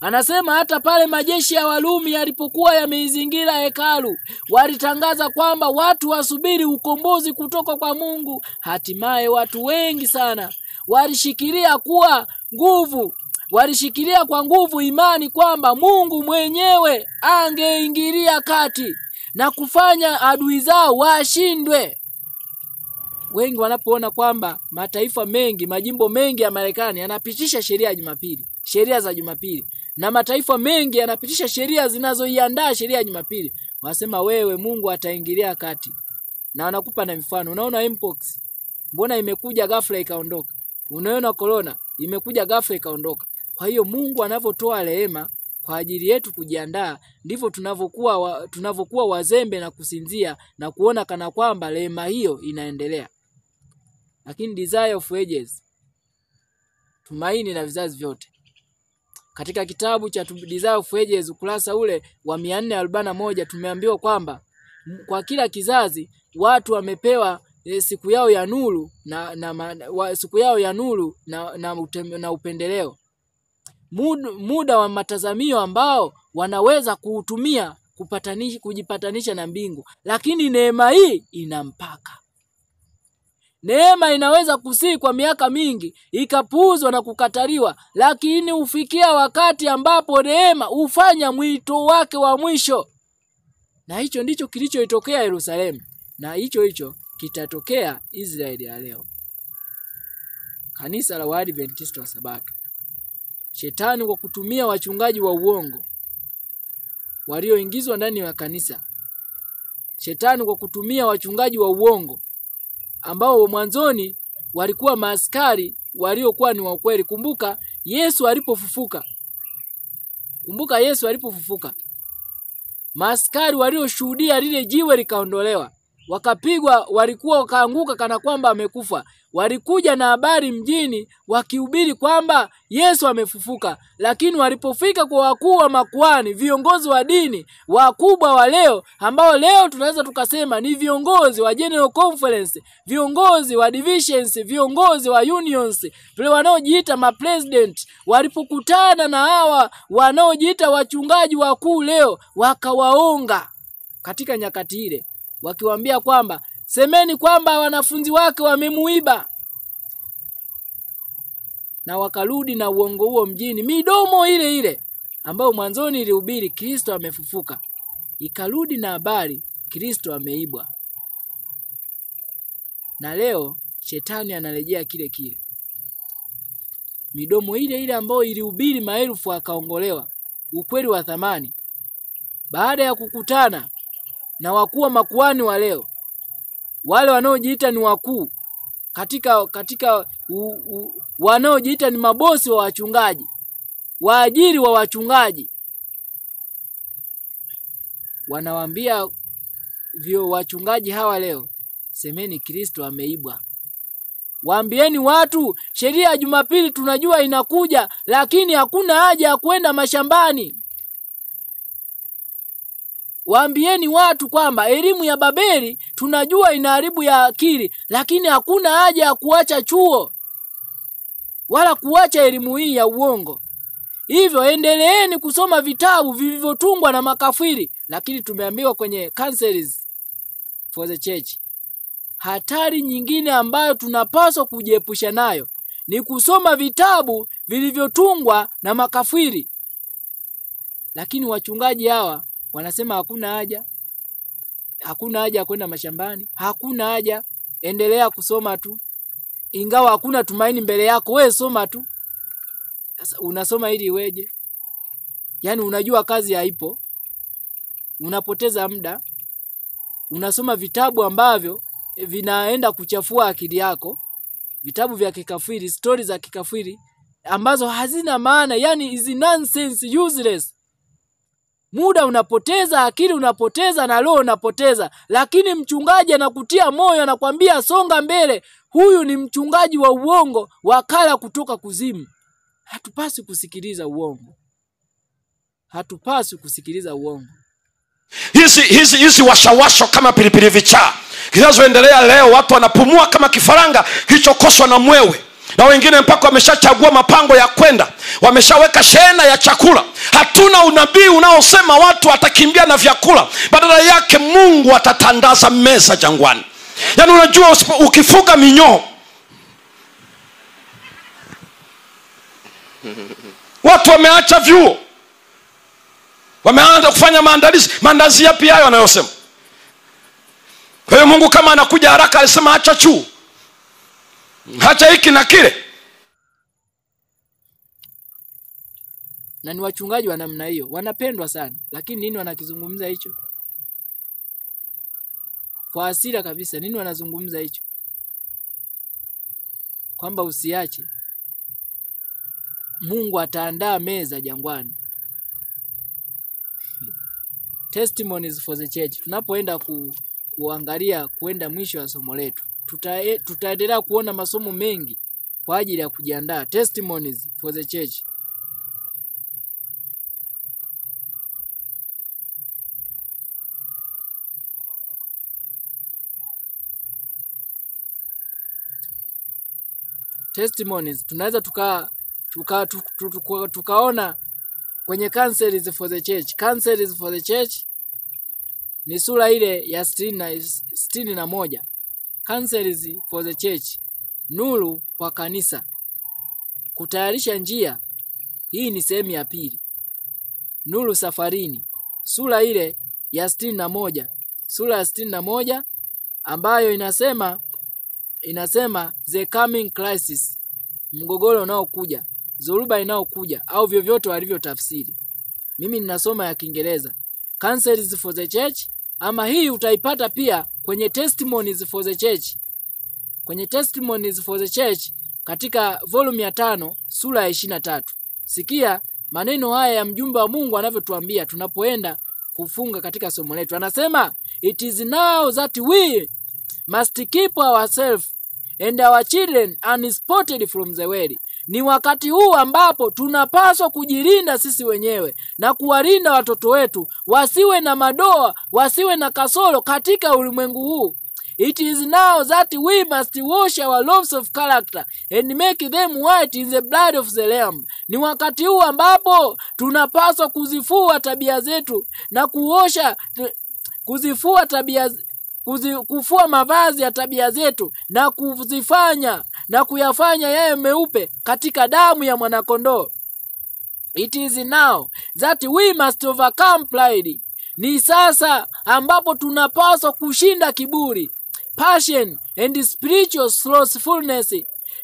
anasema hata pale majeshi ya Warumi yalipokuwa yameizingira hekalu, walitangaza kwamba watu wasubiri ukombozi kutoka kwa Mungu. Hatimaye watu wengi sana walishikilia kwa nguvu imani kwamba Mungu mwenyewe angeingilia kati na kufanya adui zao washindwe. Wengi wanapoona kwamba mataifa mengi, majimbo mengi ya Marekani yanapitisha sheria za Jumapili, na mataifa mengi yanapitisha sheria zinazoiandaa sheria ya Jumapili, wanasema wewe Mungu ataingilia kati. Na wanakupa na mfano. Unaona mpox, mbona imekuja ghafla ikaondoka? Unaona corona, imekuja ghafla ikaondoka. Kwa hiyo Mungu anavyotoa rehema kwa ajili yetu kujiandaa, ndivyo tunavyokuwa wazembe na kusinzia na kuona kana kwamba rehema hiyo inaendelea. Lakini Desire of Ages, tumaini la vizazi vyote, katika kitabu cha Desire of Ages ukurasa ule wa 441 tumeambiwa kwamba kwa kila kizazi watu wamepewa siku yao ya nuru na upendeleo, muda wa matazamio ambao wanaweza kuutumia kujipatanisha na mbingu. Lakini neema hii ina mpaka. Neema inaweza kusii kwa miaka mingi, ikapuuzwa na kukataliwa, lakini ufikia wakati ambapo neema hufanya mwito wake wa mwisho. Na hicho ndicho kilichoitokea Yerusalemu, na hicho kitatokea Israeli ya leo. Kanisa la Waadventista wa Sabato. Shetani kwa kutumia wachungaji wa uongo walioingizwa ndani ya kanisa. Shetani kwa kutumia wachungaji wa uongo ambao mwanzoni walikuwa maaskari waliokuwa ni wa kweli. Kumbuka Yesu alipofufuka. Maaskari walioshuhudia lile jiwe likaondolewa, wakapigwa, walikuwa wakaanguka kana kwamba amekufa. Walikuja na habari mjini wakihubiri kwamba Yesu amefufuka. Lakini walipofika kwa wakuu wa makuhani, viongozi wa dini, wakubwa wa leo, ambao leo tunaweza tukasema ni viongozi wa General Conference, viongozi wa divisions, viongozi wa unions, wale wanaojiita mapresident, walipokutana na hawa wanaojiita wachungaji wakuu leo, wakawaonga katika nyakati ile, wakiwaambia kwamba semeni kwamba wanafunzi wake wamemuiba. Na wakarudi na uongo huo mjini. Midomo ile ile ambayo mwanzoni ilihubiri Kristo amefufuka, ikarudi na habari Kristo ameibwa. Na leo shetani anarejea kile kile. Midomo ile ile ambayo ilihubiri maelfu akaongolewa ukweli wa thamani, baada ya kukutana na wakuu wa makuhani wa leo, wale wanaojiita ni wakuu katika wanaojiita ni mabosi wa wachungaji, waajiri wa wachungaji, wanawaambia wachungaji hawa leo, semeni Kristo ameibwa. Waambieni watu sheria ya Jumapili tunajua inakuja, lakini hakuna haja ya kwenda mashambani. Waambieni watu kwamba elimu ya Babeli tunajua inaharibu ya akili, lakini hakuna haja ya kuacha chuo wala kuacha elimu hii ya uongo. Hivyo endeleeni kusoma vitabu vilivyotungwa na makafiri. Lakini tumeambiwa kwenye Counsels for the Church, hatari nyingine ambayo tunapaswa kujiepusha nayo ni kusoma vitabu vilivyotungwa na makafiri. Lakini wachungaji hawa wanasema hakuna haja kwenda mashambani, hakuna haja, endelea kusoma tu. Ingawa hakuna tumaini mbele yako, wewe soma tu. Sasa unasoma ili iweje? Yaani unajua kazi haipo, unapoteza muda, unasoma vitabu ambavyo vinaenda kuchafua akili yako, vitabu vya kikafiri, stories za kikafiri ambazo hazina maana, yani is nonsense, useless. Muda unapoteza, akili unapoteza, na roho unapoteza. Lakini mchungaji anakutia moyo, anakuambia songa mbele. Huyu ni mchungaji wa uongo, wakala kutoka kuzimu. Hatupasi kusikiliza uongo. Hizi washawasho kama pilipili vichaa kinazoendelea leo, watu wanapumua kama kifaranga kilichokoswa na mwewe, na wengine mpaka wameshachagua mapango ya kwenda, wameshaweka shehena ya chakula. Hatuna unabii unaosema watu watakimbia na vyakula, badala yake Mungu atatandaza meza jangwani. Yaani unajua ukifuga minyoo, watu wameacha vyuo, wameanza kufanya maandazi yapi hayo anayosema. Kwa hiyo Mungu kama anakuja haraka alisema acha chuo, acha hiki na kile. Na ni wachungaji wa namna hiyo, wanapendwa sana. Lakini nini wanakizungumza hicho? Kwa hasira kabisa, nini wanazungumza hicho? Kwamba usiache, Mungu ataandaa meza jangwani. Testimonies for the Church. Tunapoenda kuangalia kuenda mwisho wa somo letu, tutaendelea kuona masomo mengi kwa ajili ya kujiandaa. Testimonies for the Church. Testimonies tunaweza tukaona kwenye Counsels for the Church. Counsels for the Church ni sura ile ya 61. Counsels for the Church, nuru kwa kanisa, kutayarisha njia. Hii ni sehemu ya pili. Nuru safarini, sura ile ya 61. Sura ya 61 ambayo inasema the coming crisis, mgogoro unaokuja, zoruba inayokuja, au vyovyote walivyotafsiri. Mimi ninasoma ya Kiingereza. Counsels for the Church, ama hii utaipata pia kwenye Testimonies for the Church. Kwenye Testimonies for the Church katika volume ya 5 sura ya 23. Sikia maneno haya ya mjumbe wa Mungu anavyotuambia tunapoenda kufunga katika somo letu. Anasema, it is now that we must keep ourselves and our children unspotted from the world. Ni wakati huu ambapo tunapaswa kujilinda sisi wenyewe na kuwalinda watoto wetu wasiwe na madoa, wasiwe na kasoro katika ulimwengu huu. It is now that we must wash our loaves of character and make them white in the blood of the Lamb. Ni wakati huu ambapo tunapaswa kuzifua tabia zetu na kufua mavazi ya tabia zetu na kuzifanya na kuyafanya yawe meupe katika damu ya mwanakondoo. It is now that we must overcome pride. Ni sasa ambapo tunapaswa kushinda kiburi, passion and spiritual slothfulness.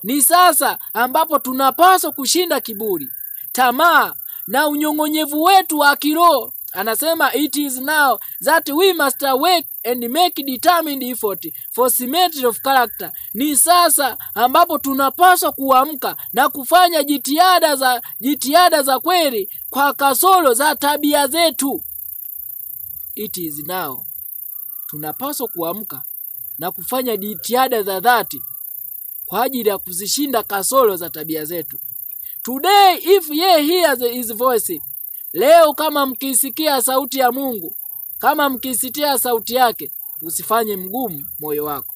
Ni sasa ambapo tunapaswa kushinda kiburi, tamaa na unyong'onyevu wetu wa kiroho. Anasema, it is now that we must awake and make determined effort for symmetry of character. Ni sasa ambapo tunapaswa kuamka na kufanya jitihada za kweli kwa kasoro za tabia zetu. It is now. Tunapaswa kuamka na kufanya jitihada za dhati kwa ajili ya kuzishinda kasoro za tabia zetu. Today if ye hear his voice. Leo kama mkisikia sauti ya Mungu, kama mkisikia sauti yake, usifanye mgumu moyo wako.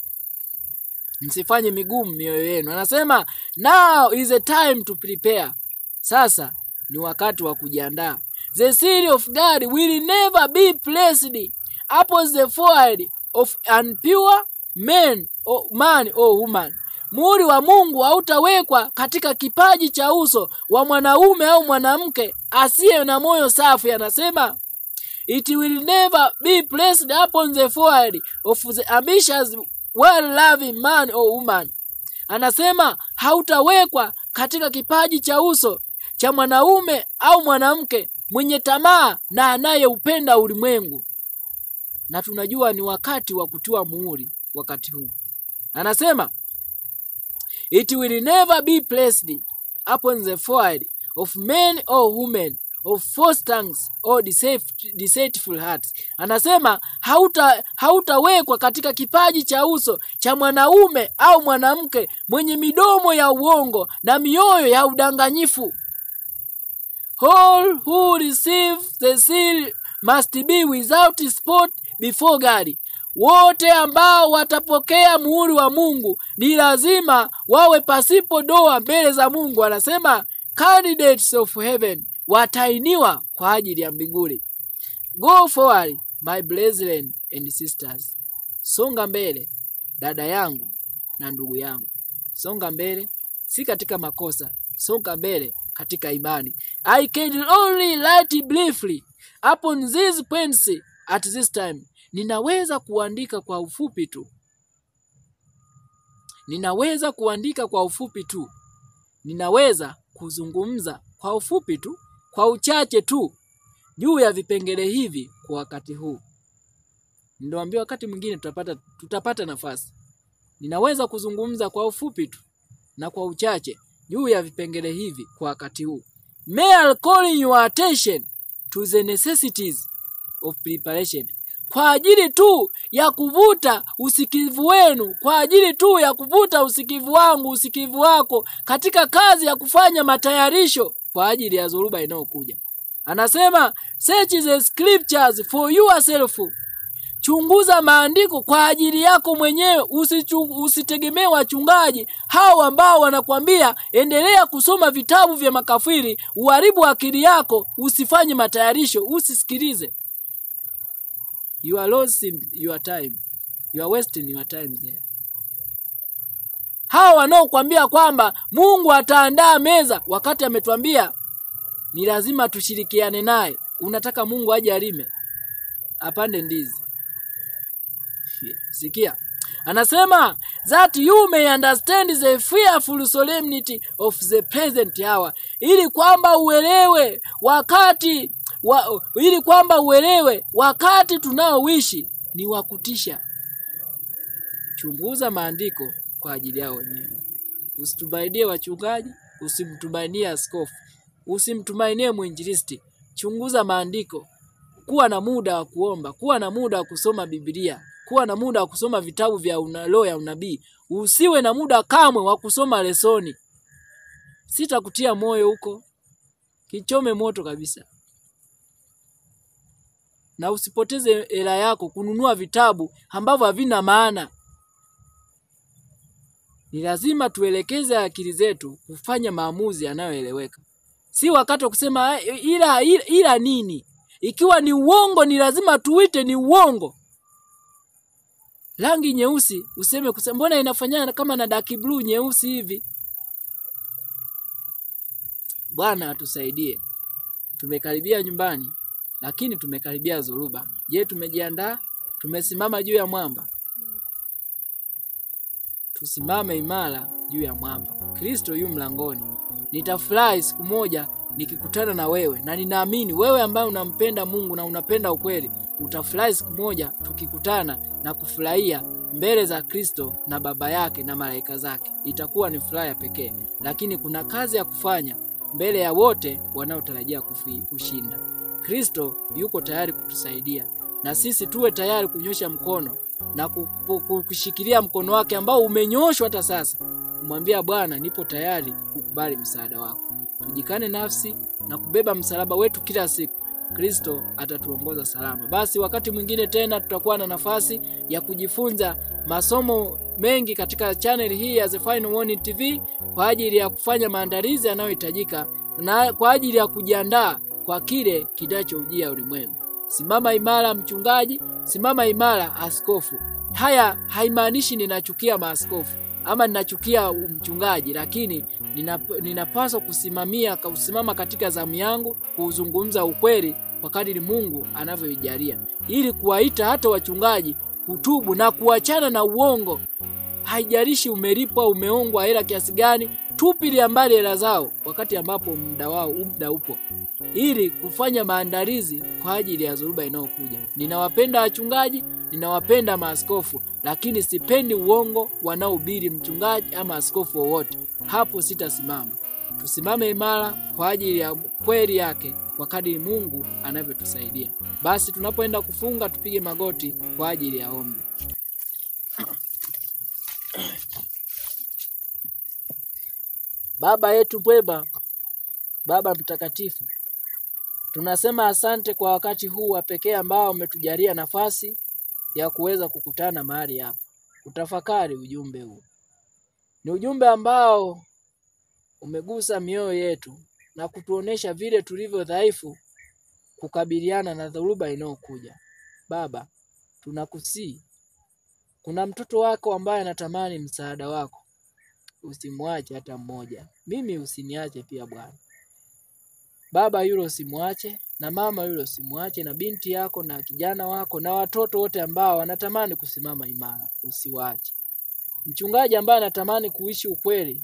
Msifanye migumu mioyo yenu. Anasema, now is a time to prepare. Sasa ni wakati wa kujiandaa. The seal of God will never be placed upon the forehead of impure man or woman. Muhuri wa Mungu hautawekwa katika kipaji cha uso wa mwanaume au mwanamke asiye na moyo safi. Anasema, it will never be placed upon the forehead of the ambitious, well-loving man or woman. Anasema, hautawekwa katika kipaji cha uso cha mwanaume au mwanamke mwenye tamaa na anayeupenda ulimwengu. Na tunajua ni wakati wa kutua muhuri wakati huu. Anasema, it will never be placed upon the forehead of men or women of false tongues or deceitful hearts. Anasema, hautawekwa katika kipaji cha uso cha mwanaume au mwanamke mwenye midomo ya uongo na mioyo ya udanganyifu. All who receive the seal must be without spot before God. Wote ambao watapokea muhuri wa Mungu ni lazima wawe pasipo doa mbele za Mungu. Anasema, candidates of heaven, watainiwa kwa ajili ya mbinguni. Go forward my brethren and sisters. Songa mbele dada yangu na ndugu yangu. Songa mbele si katika makosa, songa mbele katika imani. I can only write briefly upon these points at this time. Ninaweza kuandika kwa ufupi tu. Ninaweza kuzungumza kwa ufupi tu, kwa uchache tu juu ya vipengele hivi kwa wakati huu. Ndio wakati mwingine tutapata nafasi. Ninaweza kuzungumza kwa ufupi tu na kwa uchache juu ya vipengele hivi kwa wakati huu. May I call your attention to the necessities of preparation. Kwa ajili tu ya kuvuta usikivu wenu, kwa ajili tu ya kuvuta usikivu wangu, usikivu wako katika kazi ya kufanya matayarisho kwa ajili ya dhoruba inayokuja. Anasema, search the scriptures for yourself. Chunguza maandiko kwa ajili yako mwenyewe, usitegemee wachungaji hao ambao wanakuambia endelea kusoma vitabu vya makafiri, uharibu akili yako, usifanye matayarisho, usisikilize. You are losing your time. You are wasting your time there. Hao wanaokuambia kwamba Mungu ataandaa meza wakati ametuambia ni lazima tushirikiane naye. Unataka Mungu aje alime apande ndizi. Sikia. Anasema, that you may understand the fearful solemnity of the present hour. Ili kwamba uelewe wakati ili kwamba uelewe wakati tunaoishi ni wa kutisha. Chunguza maandiko kwa ajili yao wenyewe. Usitumainie wachungaji, usimtumainie askofu, usimtumainie mwinjilisti. Chunguza maandiko. Kuwa na muda wa kuomba, kuwa na muda wa kusoma Biblia, kuwa na muda wa kusoma vitabu vya roho ya unabii. Usiwe na muda kamwe wa kusoma lesoni. Sitakutia moyo huko. Kichome moto kabisa. Na usipoteze hela yako kununua vitabu ambavyo havina maana. Ni lazima tuelekeze akili zetu kufanya maamuzi yanayoeleweka. Si wakati wa kusema ila nini. Ikiwa ni uongo ni lazima tuite ni uongo. Rangi nyeusi useme mbona inafanyana kama na dark blue nyeusi hivi. Bwana atusaidie. Tumekaribia nyumbani, lakini tumekaribia dhoruba. Je, tumejiandaa? Tumesimama juu ya mwamba? Tusimame imara juu ya mwamba. Kristo yu mlangoni. Nitafurahi siku moja nikikutana na wewe, na ninaamini wewe ambaye unampenda Mungu na unapenda ukweli, utafurahi siku moja tukikutana na kufurahia mbele za Kristo na Baba yake na malaika zake. Itakuwa ni furaha pekee, lakini kuna kazi ya kufanya mbele ya wote wanaotarajia kushinda. Kristo yuko tayari kutusaidia, na sisi tuwe tayari kunyosha mkono na kushikilia mkono wake ambao umenyoshwa hata sasa. Kumwambia Bwana, nipo tayari kukubali msaada wako. Tujikane nafsi na kubeba msalaba wetu kila siku. Kristo atatuongoza salama. Basi wakati mwingine tena tutakuwa na nafasi ya kujifunza masomo mengi katika channel hii ya The Final Warning TV kwa ajili ya kufanya maandalizi yanayohitajika na kwa ajili ya kujiandaa kwa kile kinachojia ulimwengu. Simama imara mchungaji, simama imara askofu. Haya haimaanishi ninachukia maaskofu ama ninachukia mchungaji, lakini ninapaswa kusimama katika zamu yangu kuzungumza ukweli kwa kadiri Mungu anavyojalia, ili kuwaita hata wachungaji kutubu na kuachana na uongo. Haijalishi umelipwa umeongwa hela kiasi gani, tupilia mbali hela zao wakati ambapo muda upo, ili kufanya maandalizi kwa ajili ya dhoruba inayokuja. Ninawapenda wachungaji, ninawapenda maaskofu, lakini sipendi uongo wanaohubiri mchungaji ama askofu wowote. Hapo sitasimama. Tusimame imara kwa ajili ya kweli yake kwa kadiri Mungu anavyotusaidia. Basi tunapoenda kufunga tupige magoti kwa ajili ya ombi. Baba yetu mwema, Baba mtakatifu, tunasema asante kwa wakati huu wa pekee ambao umetujalia nafasi ya kuweza kukutana mahali hapa kutafakari ujumbe huu. Ni ujumbe ambao umegusa mioyo yetu na kutuonesha vile tulivyo dhaifu kukabiliana na dhoruba inayokuja. Baba, tunakusii, kuna mtoto wako ambaye anatamani msaada wako. Usimwache hata mmoja. Mimi usiniache pia Bwana. Baba yule usimwache, na mama yule usimwache, na binti yako na kijana wako na watoto wote ambao wanatamani kusimama imara, usiwaache. Mchungaji ambaye anatamani kuishi ukweli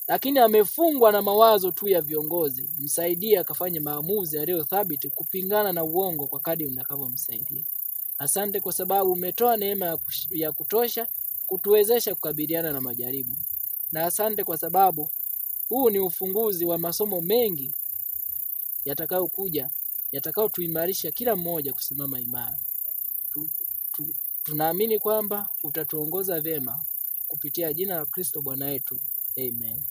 lakini amefungwa na mawazo tu ya viongozi, msaidie akafanye maamuzi yaliyo thabiti kupingana na uongo kwa kadri unakavyomsaidia. Asante kwa sababu umetoa neema ya kutosha kutuwezesha kukabiliana na majaribu. Na asante kwa sababu huu ni ufunguzi wa masomo mengi yatakayokuja, yatakayotuimarisha kila mmoja kusimama imara. Tunaamini kwamba utatuongoza vyema kupitia jina la Kristo Bwana wetu. Amen.